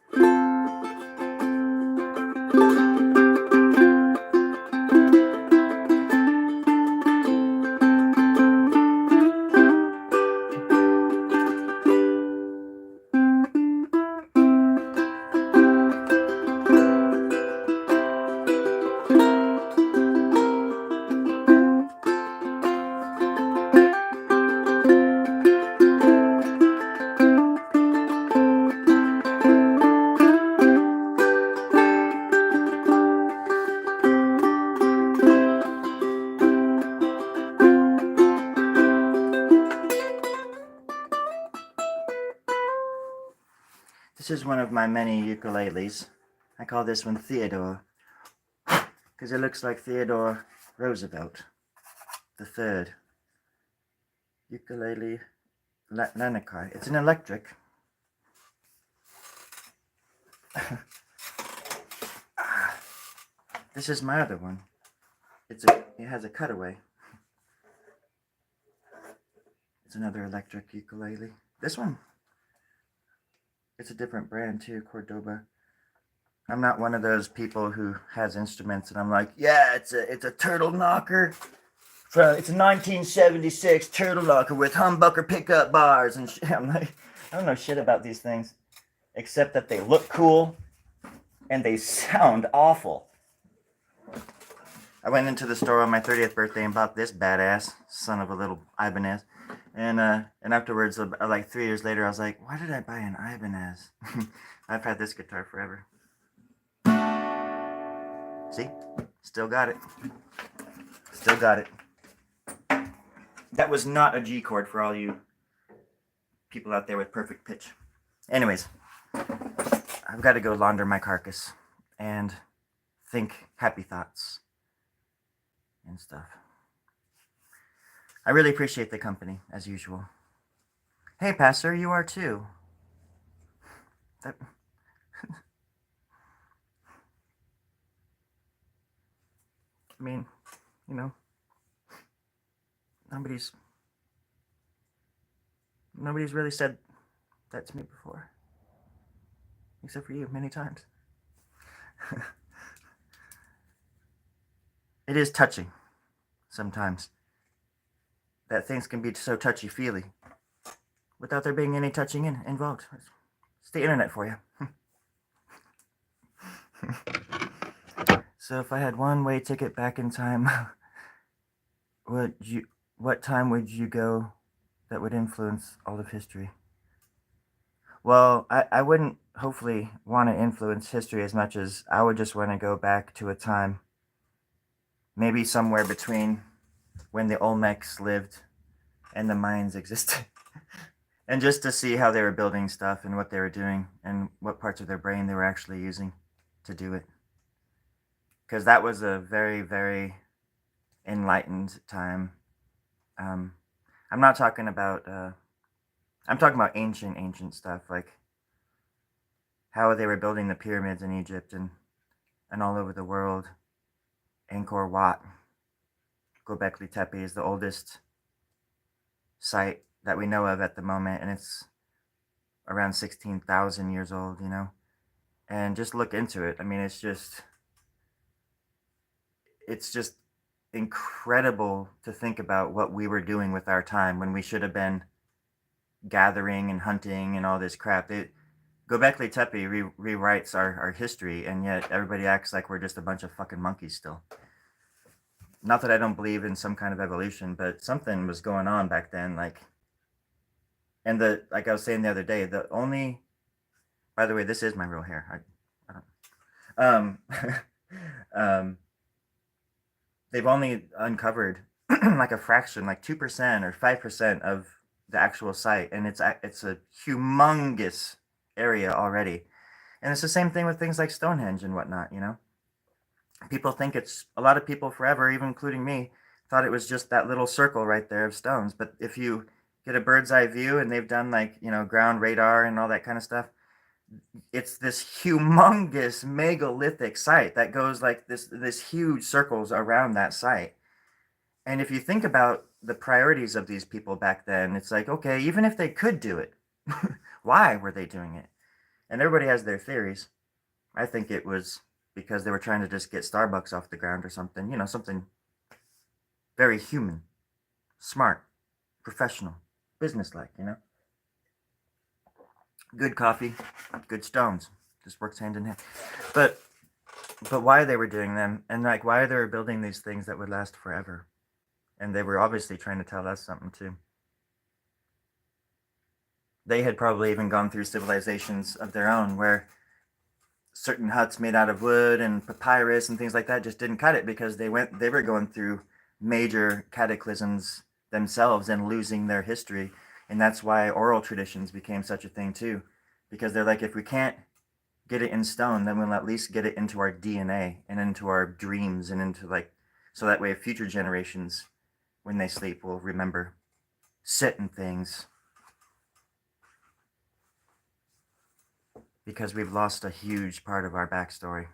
This is one of my many ukuleles. I call this one Theodore, because it looks like Theodore Roosevelt the third. ukulele lanakai. It's an electric. This is my other one. It has a cutaway. It's another electric ukulele. This one, it's a different brand too, Cordoba. I'm not one of those people who has instruments and I'm like, yeah, it's a turtle knocker. It's a 1976 turtle knocker with humbucker pickup bars and shit. I'm like, I don't know shit about these things, except that they look cool and they sound awful. I went into the store on my 30th birthday and bought this badass son of a little Ibanez. And afterwards, like 3 years later, I was like, why did I buy an Ibanez? I've had this guitar forever. See? Still got it. Still got it. That was not a G chord for all you people out there with perfect pitch. Anyways, I've got to go launder my carcass and think happy thoughts and stuff. I really appreciate the company, as usual. Hey, Pastor, you are too. That... I mean, you know, nobody's really said that to me before. Except for you, many times. It is touching, sometimes, that things can be so touchy-feely without there being any touching involved. It's the internet for you. So if I had one-way ticket back in time, what time would you go that would influence all of history? Well, I wouldn't hopefully want to influence history as much as I would just want to go back to a time, maybe somewhere between when the Olmecs lived and the Mayans existed. And just to see how they were building stuff and what they were doing and what parts of their brain they were actually using to do it. Because that was a very, very enlightened time. I'm not talking about... I'm talking about ancient stuff, like how they were building the pyramids in Egypt and all over the world. Angkor Wat, Göbekli Tepe is the oldest site that we know of at the moment, and it's around 16,000 years old, you know? And just look into it. I mean, it's just incredible to think about what we were doing with our time when we should have been gathering and hunting and all this crap. Göbekli Tepe rewrites our history, and yet everybody acts like we're just a bunch of fucking monkeys still. Not that I don't believe in some kind of evolution, but something was going on back then, like I was saying the other day, by the way, this is my real hair. I don't they've only uncovered like a fraction, like 2% or 5% of the actual site, and it's a humongous area already. And it's the same thing with things like Stonehenge and whatnot, you know? People think a lot of people forever, even including me, thought it was just that little circle right there of stones. But if you get a bird's eye view, and they've done like, you know, ground radar and all that kind of stuff, it's this humongous megalithic site that goes like this huge circles around that site. And if you think about the priorities of these people back then, it's like, okay, even if they could do it, why were they doing it? And everybody has their theories. I think it was because they were trying to just get Starbucks off the ground or something, you know, something very human, smart, professional, businesslike, you know? Good coffee, good stones. Just works hand in hand. But why they were doing them, and like why they were building these things that would last forever. And they were obviously trying to tell us something too. They had probably even gone through civilizations of their own where certain huts made out of wood and papyrus and things like that just didn't cut it, because they were going through major cataclysms themselves and losing their history. And that's why oral traditions became such a thing too, because they're like, if we can't get it in stone, then we'll at least get it into our DNA and into our dreams, and into like, so that way future generations, when they sleep, will remember sit in things because we've lost a huge part of our backstory.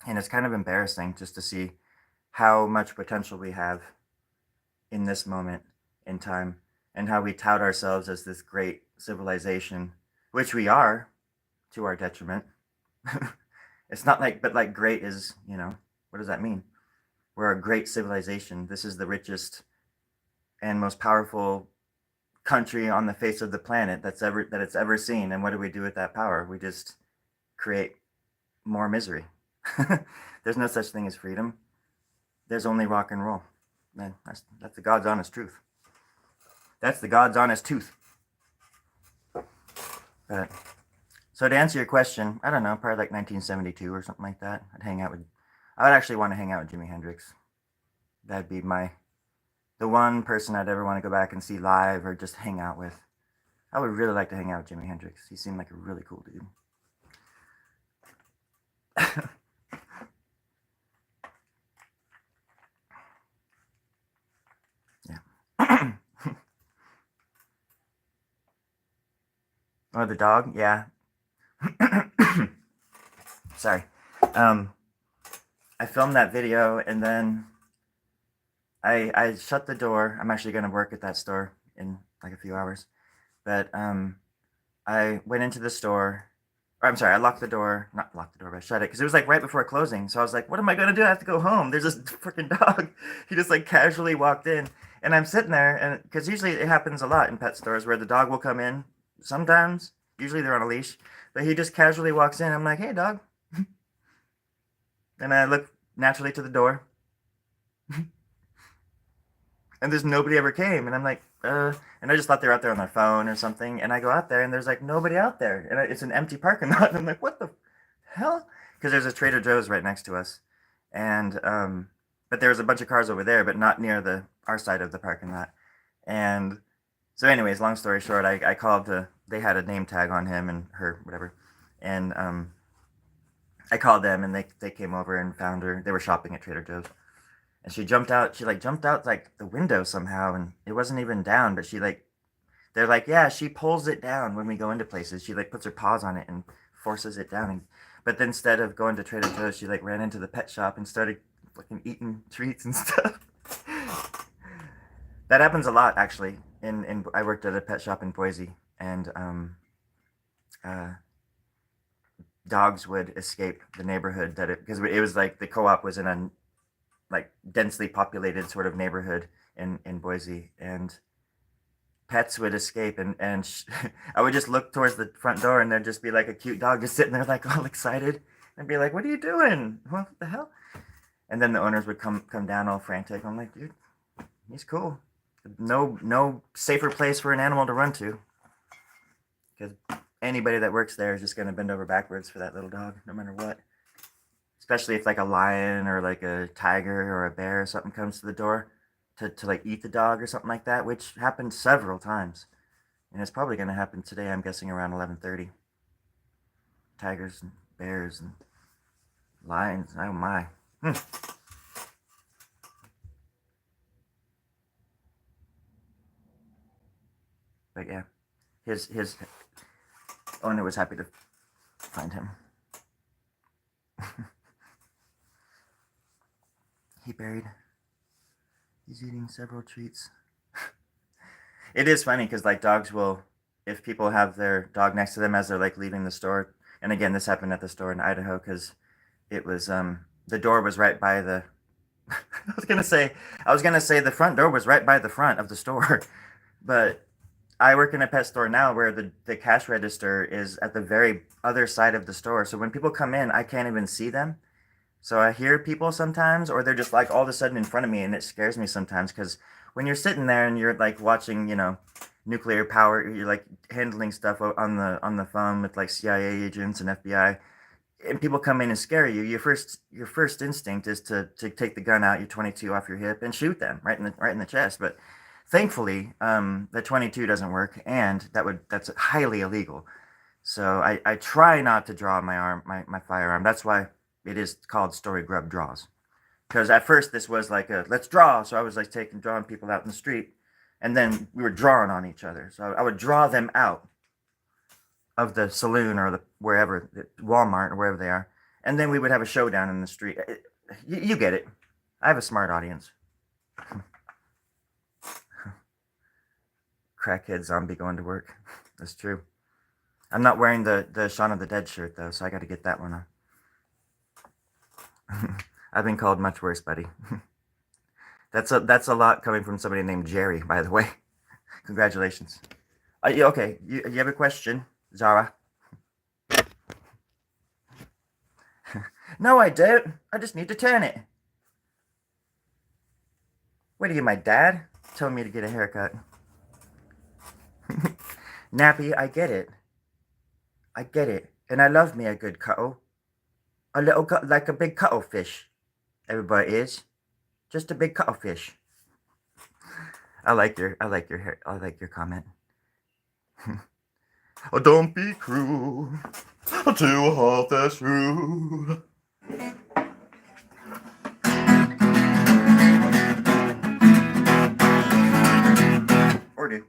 And it's kind of embarrassing just to see how much potential we have in this moment in time and how we tout ourselves as this great civilization, which we are to our detriment. It's not like, but like great is, what does that mean? We're a great civilization. This is the richest and most powerful country on the face of the planet that it's ever seen. And what do we do with that power? We just create more misery. There's no such thing as freedom. There's only rock and roll. Man, that's the God's honest truth. That's the God's honest truth. But so to answer your question, I don't know, probably like 1972 or something like that. I would actually want to hang out with Jimi Hendrix. That'd be the one person I'd ever want to go back and see live or just hang out with. I would really like to hang out with Jimi Hendrix. He seemed like a really cool dude. Yeah. Oh, the dog? Yeah. Sorry. I filmed that video and then I shut the door. I'm actually going to work at that store in like a few hours. But I went into the store. Or I'm sorry, I locked the door. Not locked the door, but I shut it because it was like right before closing. So I was like, what am I going to do? I have to go home. There's this freaking dog. He just like casually walked in. And I'm sitting there, and because usually it happens a lot in pet stores where the dog will come in. Sometimes, usually they're on a leash, but he just casually walks in. I'm like, hey, dog. And I look naturally to the door. And there's nobody ever came. And I'm like, and I just thought they were out there on their phone or something. And I go out there, and there's like nobody out there. And it's an empty parking lot. And I'm like, what the hell? Because there's a Trader Joe's right next to us. And, but there was a bunch of cars over there, but not near our side of the parking lot. And so anyways, long story short, I called they had a name tag on him and her, whatever. And I called them and they came over and found her. They were shopping at Trader Joe's. And she jumped out like the window somehow, and it wasn't even down, but they're like, yeah, she pulls it down when we go into places. She like puts her paws on it and forces it down. But then instead of going to Trader Joe's, she like ran into the pet shop and started fucking eating treats and stuff. That happens a lot, actually. I worked at a pet shop in Boise, and dogs would escape the neighborhood because it was like the co-op was in a like densely populated sort of neighborhood in Boise, and pets would escape, and I would just look towards the front door, and there'd just be like a cute dog just sitting there like all excited, and be like, what are you doing? What the hell? And then the owners would come down all frantic. I'm like, dude, he's cool. No safer place for an animal to run to, because anybody that works there is just going to bend over backwards for that little dog, no matter what. Especially if like a lion or like a tiger or a bear or something comes to the door to like eat the dog or something like that, which happened several times. And it's probably going to happen today, I'm guessing around 11:30. Tigers and bears and lions, oh my. But yeah, his owner was happy to find him. He's eating several treats. It is funny because like dogs will, if people have their dog next to them as they're like leaving the store, and again this happened at the store in Idaho because it was the door was right by the I was gonna say the front door was right by the front of the store, but I work in a pet store now where the cash register is at the very other side of the store, so when people come in I can't even see them. So I hear people sometimes, or they're just like all of a sudden in front of me, and it scares me sometimes because when you're sitting there and you're like watching, nuclear power, you're like handling stuff on the phone with like CIA agents and FBI, and people come in and scare you. Your first instinct is to take the gun out, your 22 off your hip, and shoot them right in the chest. But thankfully, the 22 doesn't work, and that's highly illegal. So I try not to draw my firearm. That's why it is called Story Grub Draws. Because at first this was like a let's draw, so I was like drawing people out in the street, and then we were drawing on each other. So I would draw them out of the saloon or the wherever, Walmart or wherever they are, and then we would have a showdown in the street. You get it. I have a smart audience. Crackhead zombie going to work. That's true. I'm not wearing the Shaun of the Dead shirt though, so I got to get that one on. I've been called much worse, buddy. That's a lot coming from somebody named Jerry, by the way. Congratulations. Okay, you have a question, Zara? No, I don't. I just need to turn it. What are you, my dad? Telling me to get a haircut. Nappy, I get it. I get it. And I love me a good cuttle. A little like a big cuttlefish. Everybody is. Just a big cuttlefish. I like your comment. Oh, don't be cruel to a heart that's true. Or do.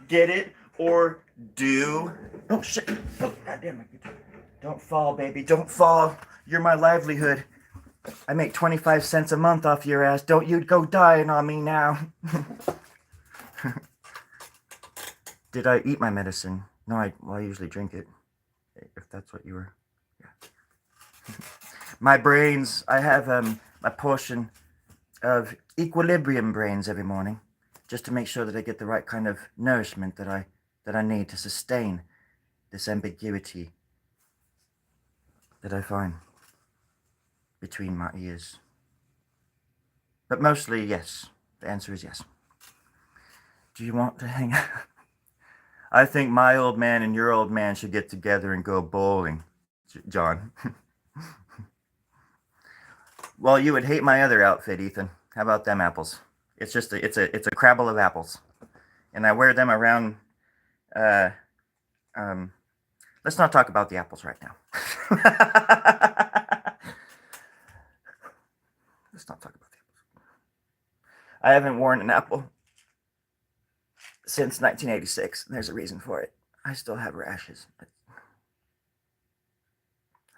Get it or do. Oh shit. Oh, goddamn. Don't fall, baby. Don't fall. You're my livelihood. I make 25 cents a month off your ass. Don't you go dying on me now. Did I eat my medicine? No, I usually drink it. If that's what you were. Yeah. My brains, I have a portion of equilibrium brains every morning, just to make sure that I get the right kind of nourishment that I need to sustain this ambiguity that I find between my ears. But mostly, yes. The answer is yes. Do you want to hang out? I think my old man and your old man should get together and go bowling, John. Well, you would hate my other outfit, Ethan. How about them apples? It's just it's a crabble of apples, and I wear them around. Let's not talk about the apples right now. Let's not talk about the apples. I haven't worn an apple since 1986. There's a reason for it. I still have rashes. I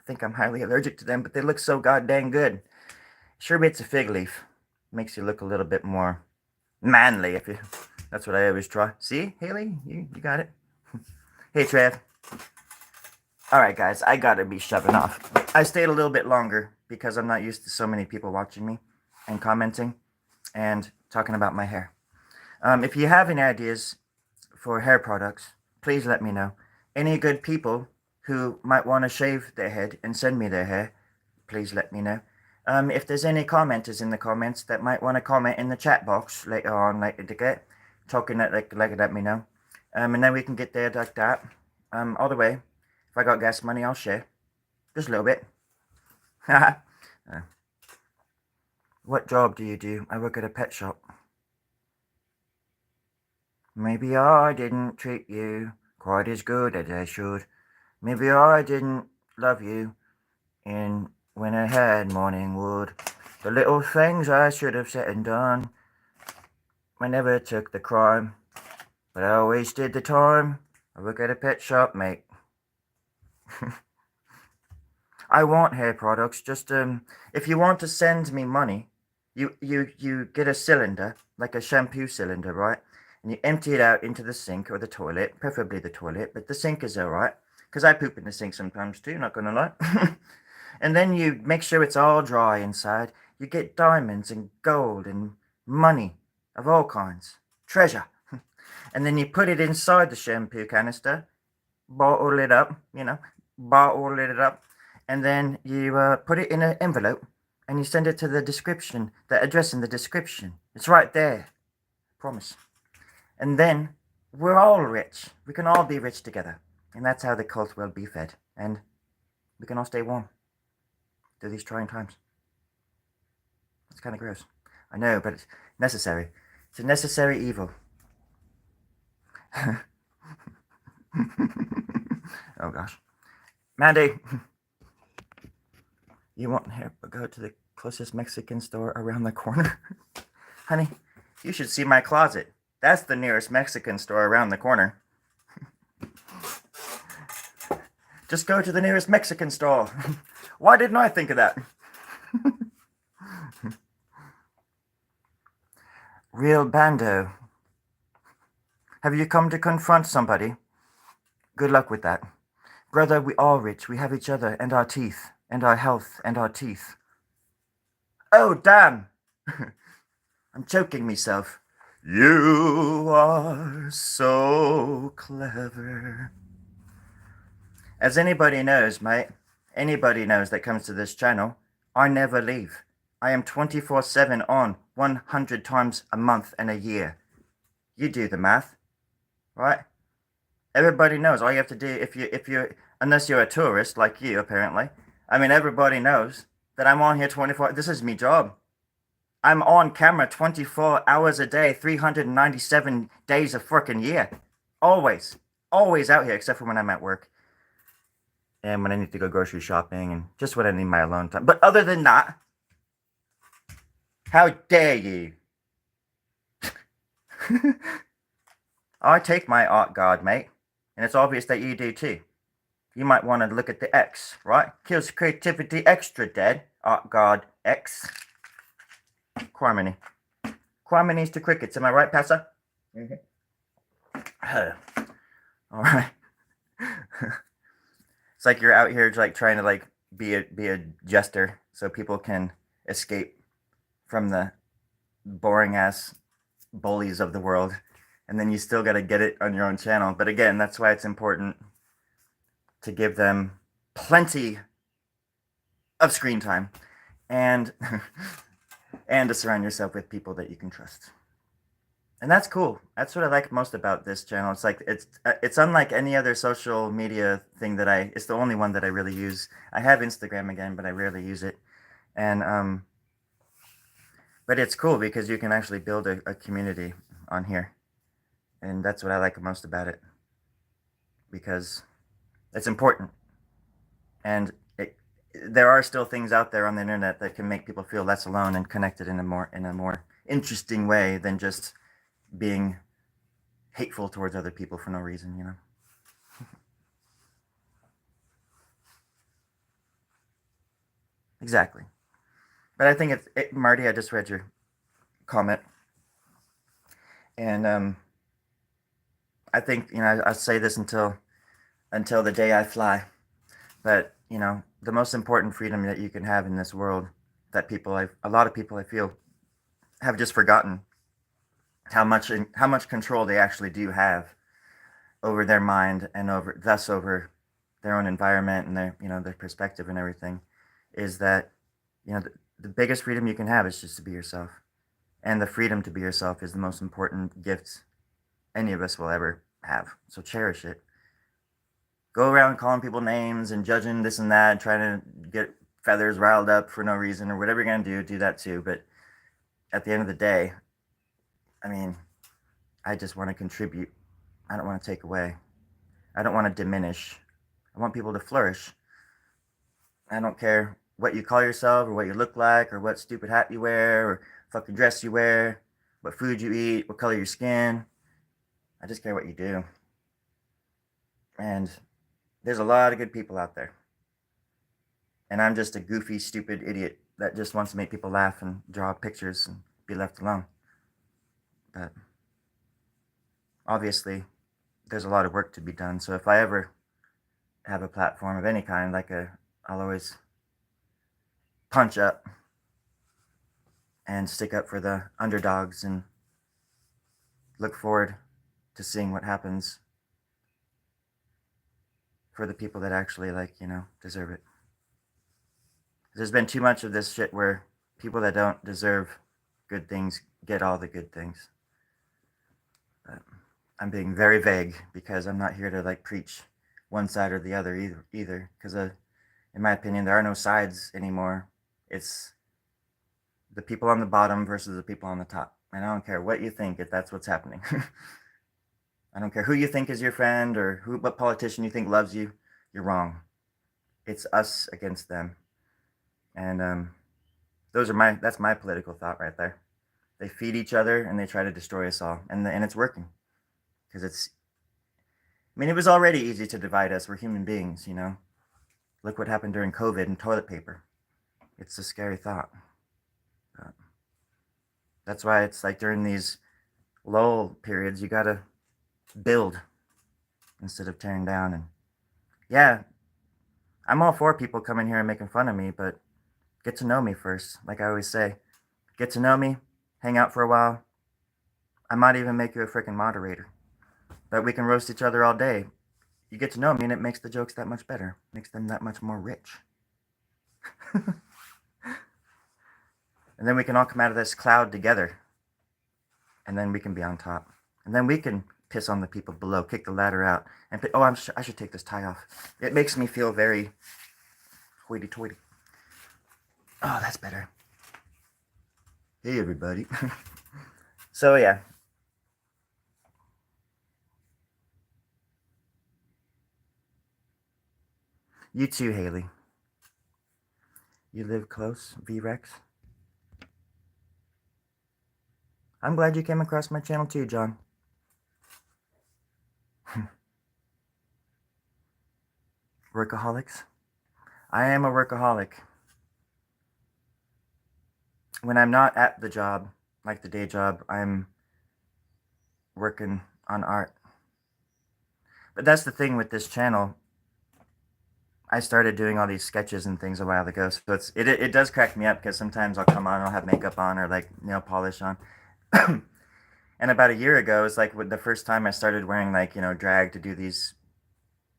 think I'm highly allergic to them, but they look so goddamn good. Sure beats a fig leaf. Makes you look a little bit more manly. If you, that's what I always try. See, Haley, you got it. Hey, Trev. All right, guys, I gotta be shoving off. I stayed a little bit longer because I'm not used to so many people watching me and commenting and talking about my hair. If you have any ideas for hair products, please let me know. Any good people who might want to shave their head and send me their hair, please let me know. If there's any commenters in the comments that might want to comment in the chat box later on, like let me know. And then we can get there like that. All the way. If I got gas money, I'll share. Just a little bit. What job do you do? I work at a pet shop. Maybe I didn't treat you quite as good as I should. Maybe I didn't love you when I had morning wood. The little things I should have said and done. I never took the crime, but I always did the time. I work at a pet shop, mate. I want hair products. Just if you want to send me money, you get a cylinder, like a shampoo cylinder, right? And you empty it out into the sink or the toilet, preferably the toilet, but the sink is alright, because I poop in the sink sometimes too, not gonna lie. And then you make sure it's all dry inside. You get diamonds and gold and money of all kinds, treasure. And then you put it inside the shampoo canister, bottle it up, and then you put it in an envelope and you send it to the description, the address in the description. It's right there. Promise. And then we're all rich. We can all be rich together. And that's how the cult will be fed. And we can all stay warm through these trying times. It's kind of gross. I know, but it's necessary. It's a necessary evil. Oh gosh. Mandy, you want hair? Go to the closest Mexican store around the corner. Honey, You should see my closet. That's the nearest Mexican store around the corner. Just go to the nearest Mexican store. Why didn't I think of that? Real bando. Have you come to confront somebody? Good luck with that. Brother, we all rich. We have each other and our teeth, and our health, and our teeth. Oh, damn! I'm choking myself. You are so clever. As anybody knows, mate, anybody knows that comes to this channel, I never leave. I am 24/7 on, 100 times a month and a year. You do the math, right? Everybody knows. All you have to do, if you, unless you're a tourist like you, apparently. I mean, everybody knows that I'm on here 24. This is me job. I'm on camera 24 hours a day, 397 days a freaking year. Always. Always out here, except for when I'm at work. And when I need to go grocery shopping and just when I need my alone time. But other than that, how dare you? I take my art guard, mate. And it's obvious that you do too. You might want to look at the X, right? Kills creativity extra dead. Art guard X. Quarmony. Quarmonies to crickets. Am I right, Passer? Mm-hmm. All right. It's like you're out here like trying to like be a jester so people can escape from the boring ass bullies of the world, and then you still got to get it on your own channel. But again, that's why it's important to give them plenty of screen time and and to surround yourself with people that you can trust. And that's cool. That's what I like most about this channel. It's like it's unlike any other social media thing that it's the only one that I really use. I have Instagram again, but I rarely use it. And but it's cool because you can actually build a community on here. And that's what I like most about it. Because it's important. And there are still things out there on the internet that can make people feel less alone and connected in a more interesting way than just being hateful towards other people for no reason, you know. Exactly. But I think Marty, I just read your comment, and I think, you know, I say this until the day I fly, but you know, the most important freedom that you can have in this world that a lot of people I feel have just forgotten how much control they actually do have over their mind and over their own environment and their perspective and everything, is that, you know, the biggest freedom you can have is just to be yourself. And the freedom to be yourself is the most important gift any of us will ever have. So cherish it. Go around calling people names and judging this and that and trying to get feathers riled up for no reason, or whatever you're going to do that too. But at the end of the day, I mean, I just want to contribute. I don't want to take away. I don't want to diminish. I want people to flourish. I don't care what you call yourself or what you look like or what stupid hat you wear or fucking dress you wear, what food you eat, what color your skin. I just care what you do. And there's a lot of good people out there. And I'm just a goofy, stupid idiot that just wants to make people laugh and draw pictures and be left alone. But obviously, there's a lot of work to be done. So if I ever have a platform of any kind, I'll always punch up and stick up for the underdogs and look forward to seeing what happens for the people that actually, deserve it. There's been too much of this shit where people that don't deserve good things get all the good things. But I'm being very vague because I'm not here to preach one side or the other either. Because in my opinion, there are no sides anymore. It's the people on the bottom versus the people on the top. And I don't care what you think if that's what's happening. I don't care who you think is your friend or what politician you think loves you. You're wrong. It's us against them. And that's my political thought right there. They feed each other and they try to destroy us all, and it's working because it's. I mean, it was already easy to divide us. We're human beings, you know. Look what happened during COVID and toilet paper. It's a scary thought. But that's why it's like during these lull periods, you gotta build instead of tearing down. And yeah, I'm all for people coming here and making fun of me, but get to know me first. Like I always say, get to know me, hang out for a while. I might even make you a freaking moderator. But we can roast each other all day. You get to know me, and it makes the jokes that much better, makes them that much more rich. And then we can all come out of this cloud together. And then we can be on top. And then we can piss on the people below, kick the ladder out, and I should take this tie off. It makes me feel very hoity-toity. Oh, that's better. Hey, everybody. So, yeah. You too, Haley. You live close, V-Rex? I'm glad you came across my channel too, John. Workaholics? I am a workaholic. When I'm not at the job, like the day job, I'm working on art. But that's the thing with this channel. I started doing all these sketches and things a while ago, so it does crack me up because sometimes I'll come on and I'll have makeup on or like nail polish on. And about a year ago, it's like the first time I started wearing like, you know, drag to do these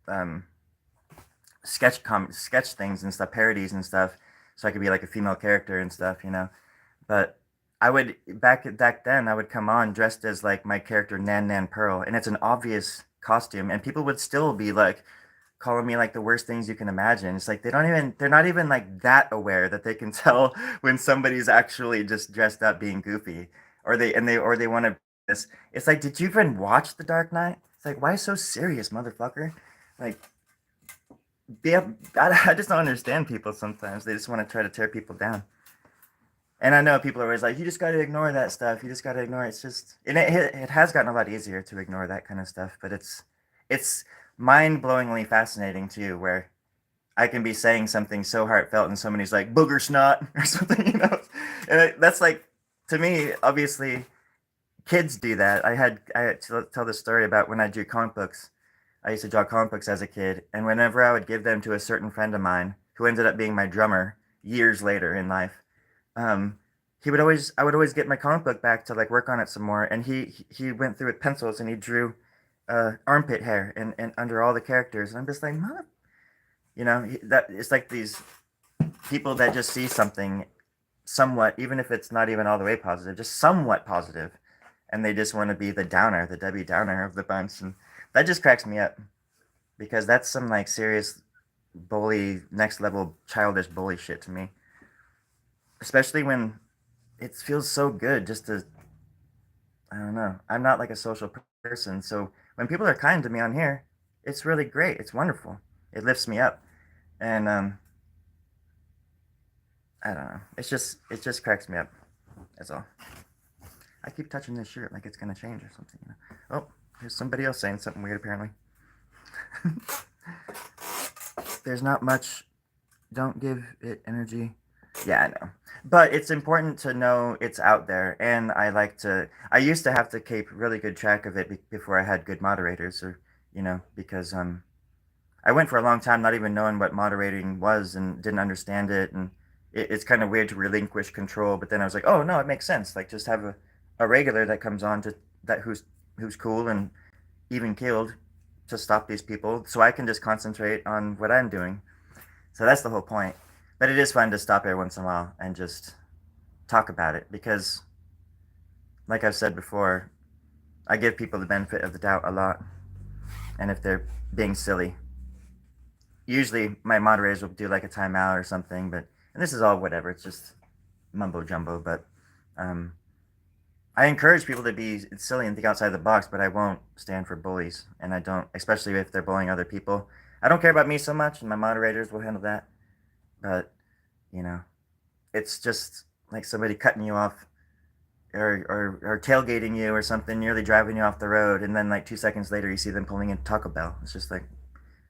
um, sketch things and stuff, parodies and stuff, so I could be like a female character and stuff, you know. But I would back then I would come on dressed as like my character Nan Nan Pearl, and it's an obvious costume, and people would still be like calling me like the worst things you can imagine. It's like they're not even like that aware that they can tell when somebody's actually just dressed up being goofy, or they want to. It's like, did you even watch The Dark Knight? It's like, why so serious, motherfucker? Like, yeah, I just don't understand people sometimes. They just want to try to tear people down. And I know people are always like, you just got to ignore that stuff. You just got to ignore it. It's just, and it has gotten a lot easier to ignore that kind of stuff. But it's mind-blowingly fascinating too, where I can be saying something so heartfelt and somebody's like booger snot or something, you know. And that's like, to me, obviously, kids do that. I had to tell this story about when I drew comic books. I used to draw comic books as a kid, and whenever I would give them to a certain friend of mine, who ended up being my drummer years later in life, um, I would always get my comic book back to like work on it some more, and he went through with pencils and he drew armpit hair and under all the characters, and I'm just like, mother, you know, that it's like these people that just see something somewhat, even if it's not even all the way positive, just somewhat positive, and they just want to be the downer, the Debbie Downer of the bunch, and that just cracks me up because that's some like serious bully, next level childish bully shit to me. Especially when it feels so good just to, I don't know. I'm not like a social person, so when people are kind to me on here, it's really great. It's wonderful. It lifts me up, and I don't know. It just cracks me up. That's all. I keep touching this shirt like it's gonna change or something. You know? Oh, here's somebody else saying something weird apparently. There's not much. Don't give it energy. Yeah, I know. But it's important to know it's out there, and I used to have to keep really good track of it before I had good moderators, or, you know, because I went for a long time not even knowing what moderating was and didn't understand it, and it's kind of weird to relinquish control, but then I was like, oh, no, it makes sense. Like, just have a regular that comes on to that who's cool and even keeled to stop these people, so I can just concentrate on what I'm doing. So that's the whole point. But it is fun to stop every once in a while and just talk about it because, like I've said before, I give people the benefit of the doubt a lot. And if they're being silly, usually my moderators will do like a timeout or something. And this is all whatever. It's just mumbo jumbo. But um, I encourage people to be silly and think outside the box, but I won't stand for bullies. And I don't, especially if they're bullying other people. I don't care about me so much, and my moderators will handle that. But, you know, it's just like somebody cutting you off or tailgating you or something, nearly driving you off the road, and then like 2 seconds later you see them pulling into Taco Bell. It's just like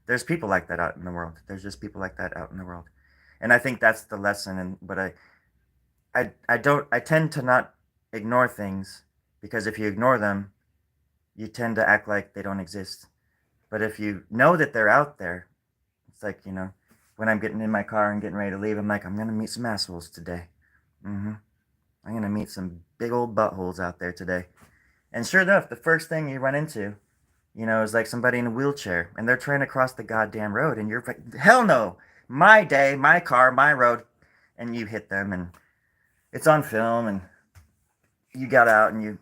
there's people like that out in the world. There's just people like that out in the world, and I think that's the lesson. And but I tend to not ignore things because if you ignore them, you tend to act like they don't exist. But if you know that they're out there, it's like, when I'm getting in my car and getting ready to leave, I'm like, I'm going to meet some assholes today. I'm going to meet some big old buttholes out there today. And sure enough, the first thing you run into, is like somebody in a wheelchair and they're trying to cross the goddamn road and you're like, hell no, my day, my car, my road. And you hit them and it's on film and you got out and you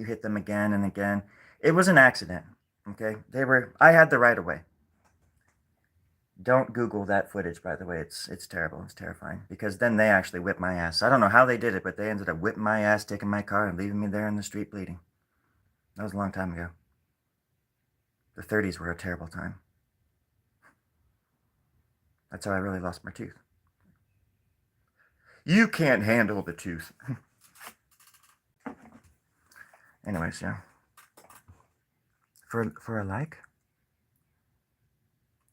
hit them again and again. It was an accident. Okay, I had the right of way. Don't Google that footage, by the way. It's terrible. It's terrifying because then they actually whipped my ass. I don't know how they did it, but they ended up whipping my ass, taking my car, and leaving me there in the street bleeding. That was a long time ago. The 30s were a terrible time. That's how I really lost my tooth. You can't handle the tooth. Anyways, yeah. For a like?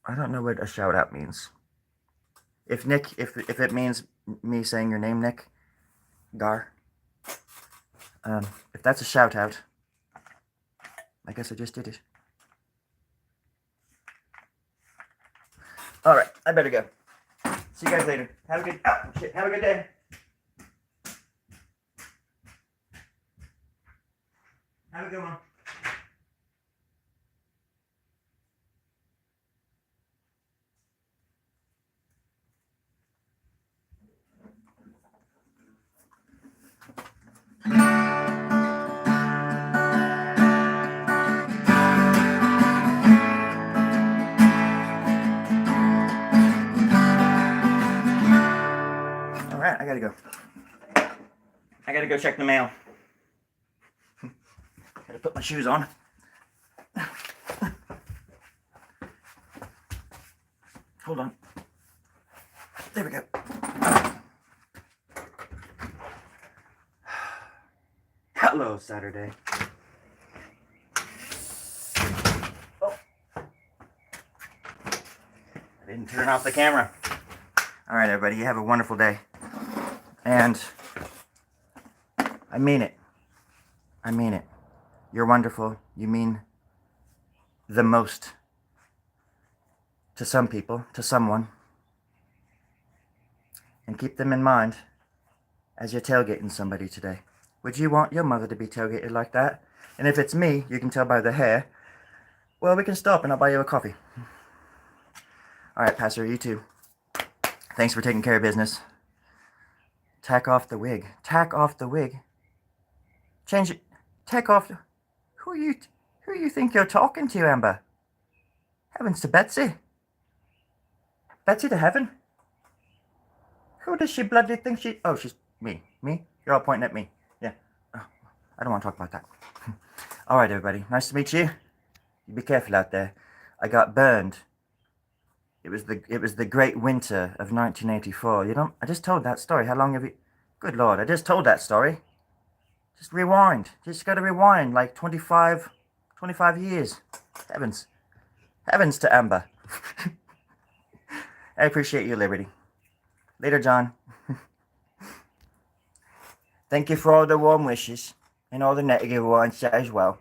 I don't know what a shout out means. If it means me saying your name, Nick Gar, if that's a shout out, I guess I just did it. All right, I better go. See you guys later. Have a good day. Have a good one. All right, I gotta go. I gotta go check the mail. Gotta put my shoes on. Hold on. There we go. Hello, Saturday. Oh. I didn't turn off the camera. All right, everybody, you have a wonderful day. And I mean it. I mean it. You're wonderful. You mean the most to some people, to someone. And keep them in mind as you're tailgating somebody today. Would you want your mother to be tailgated like that? And if it's me, you can tell by the hair, well, we can stop and I'll buy you a coffee. All right, Pastor, you too. Thanks for taking care of business. Tack off the wig. Tack off the wig. Change it. Tack off. Who you think you're talking to, Amber? Heavens to Betsy. Betsy to heaven? Who does she bloody think she... Oh, she's... Me. Me? You're all pointing at me. Yeah. Oh, I don't want to talk about that. All right, everybody. Nice to meet you. You be careful out there. I got burned. It was the Great Winter of 1984. I just told that story. How long have you... Good Lord, I just told that story. Just rewind. Just got to rewind like 25 years. Heavens. Heavens to Amber. I appreciate your liberty. Later, John. Thank you for all the warm wishes and all the negative ones as well.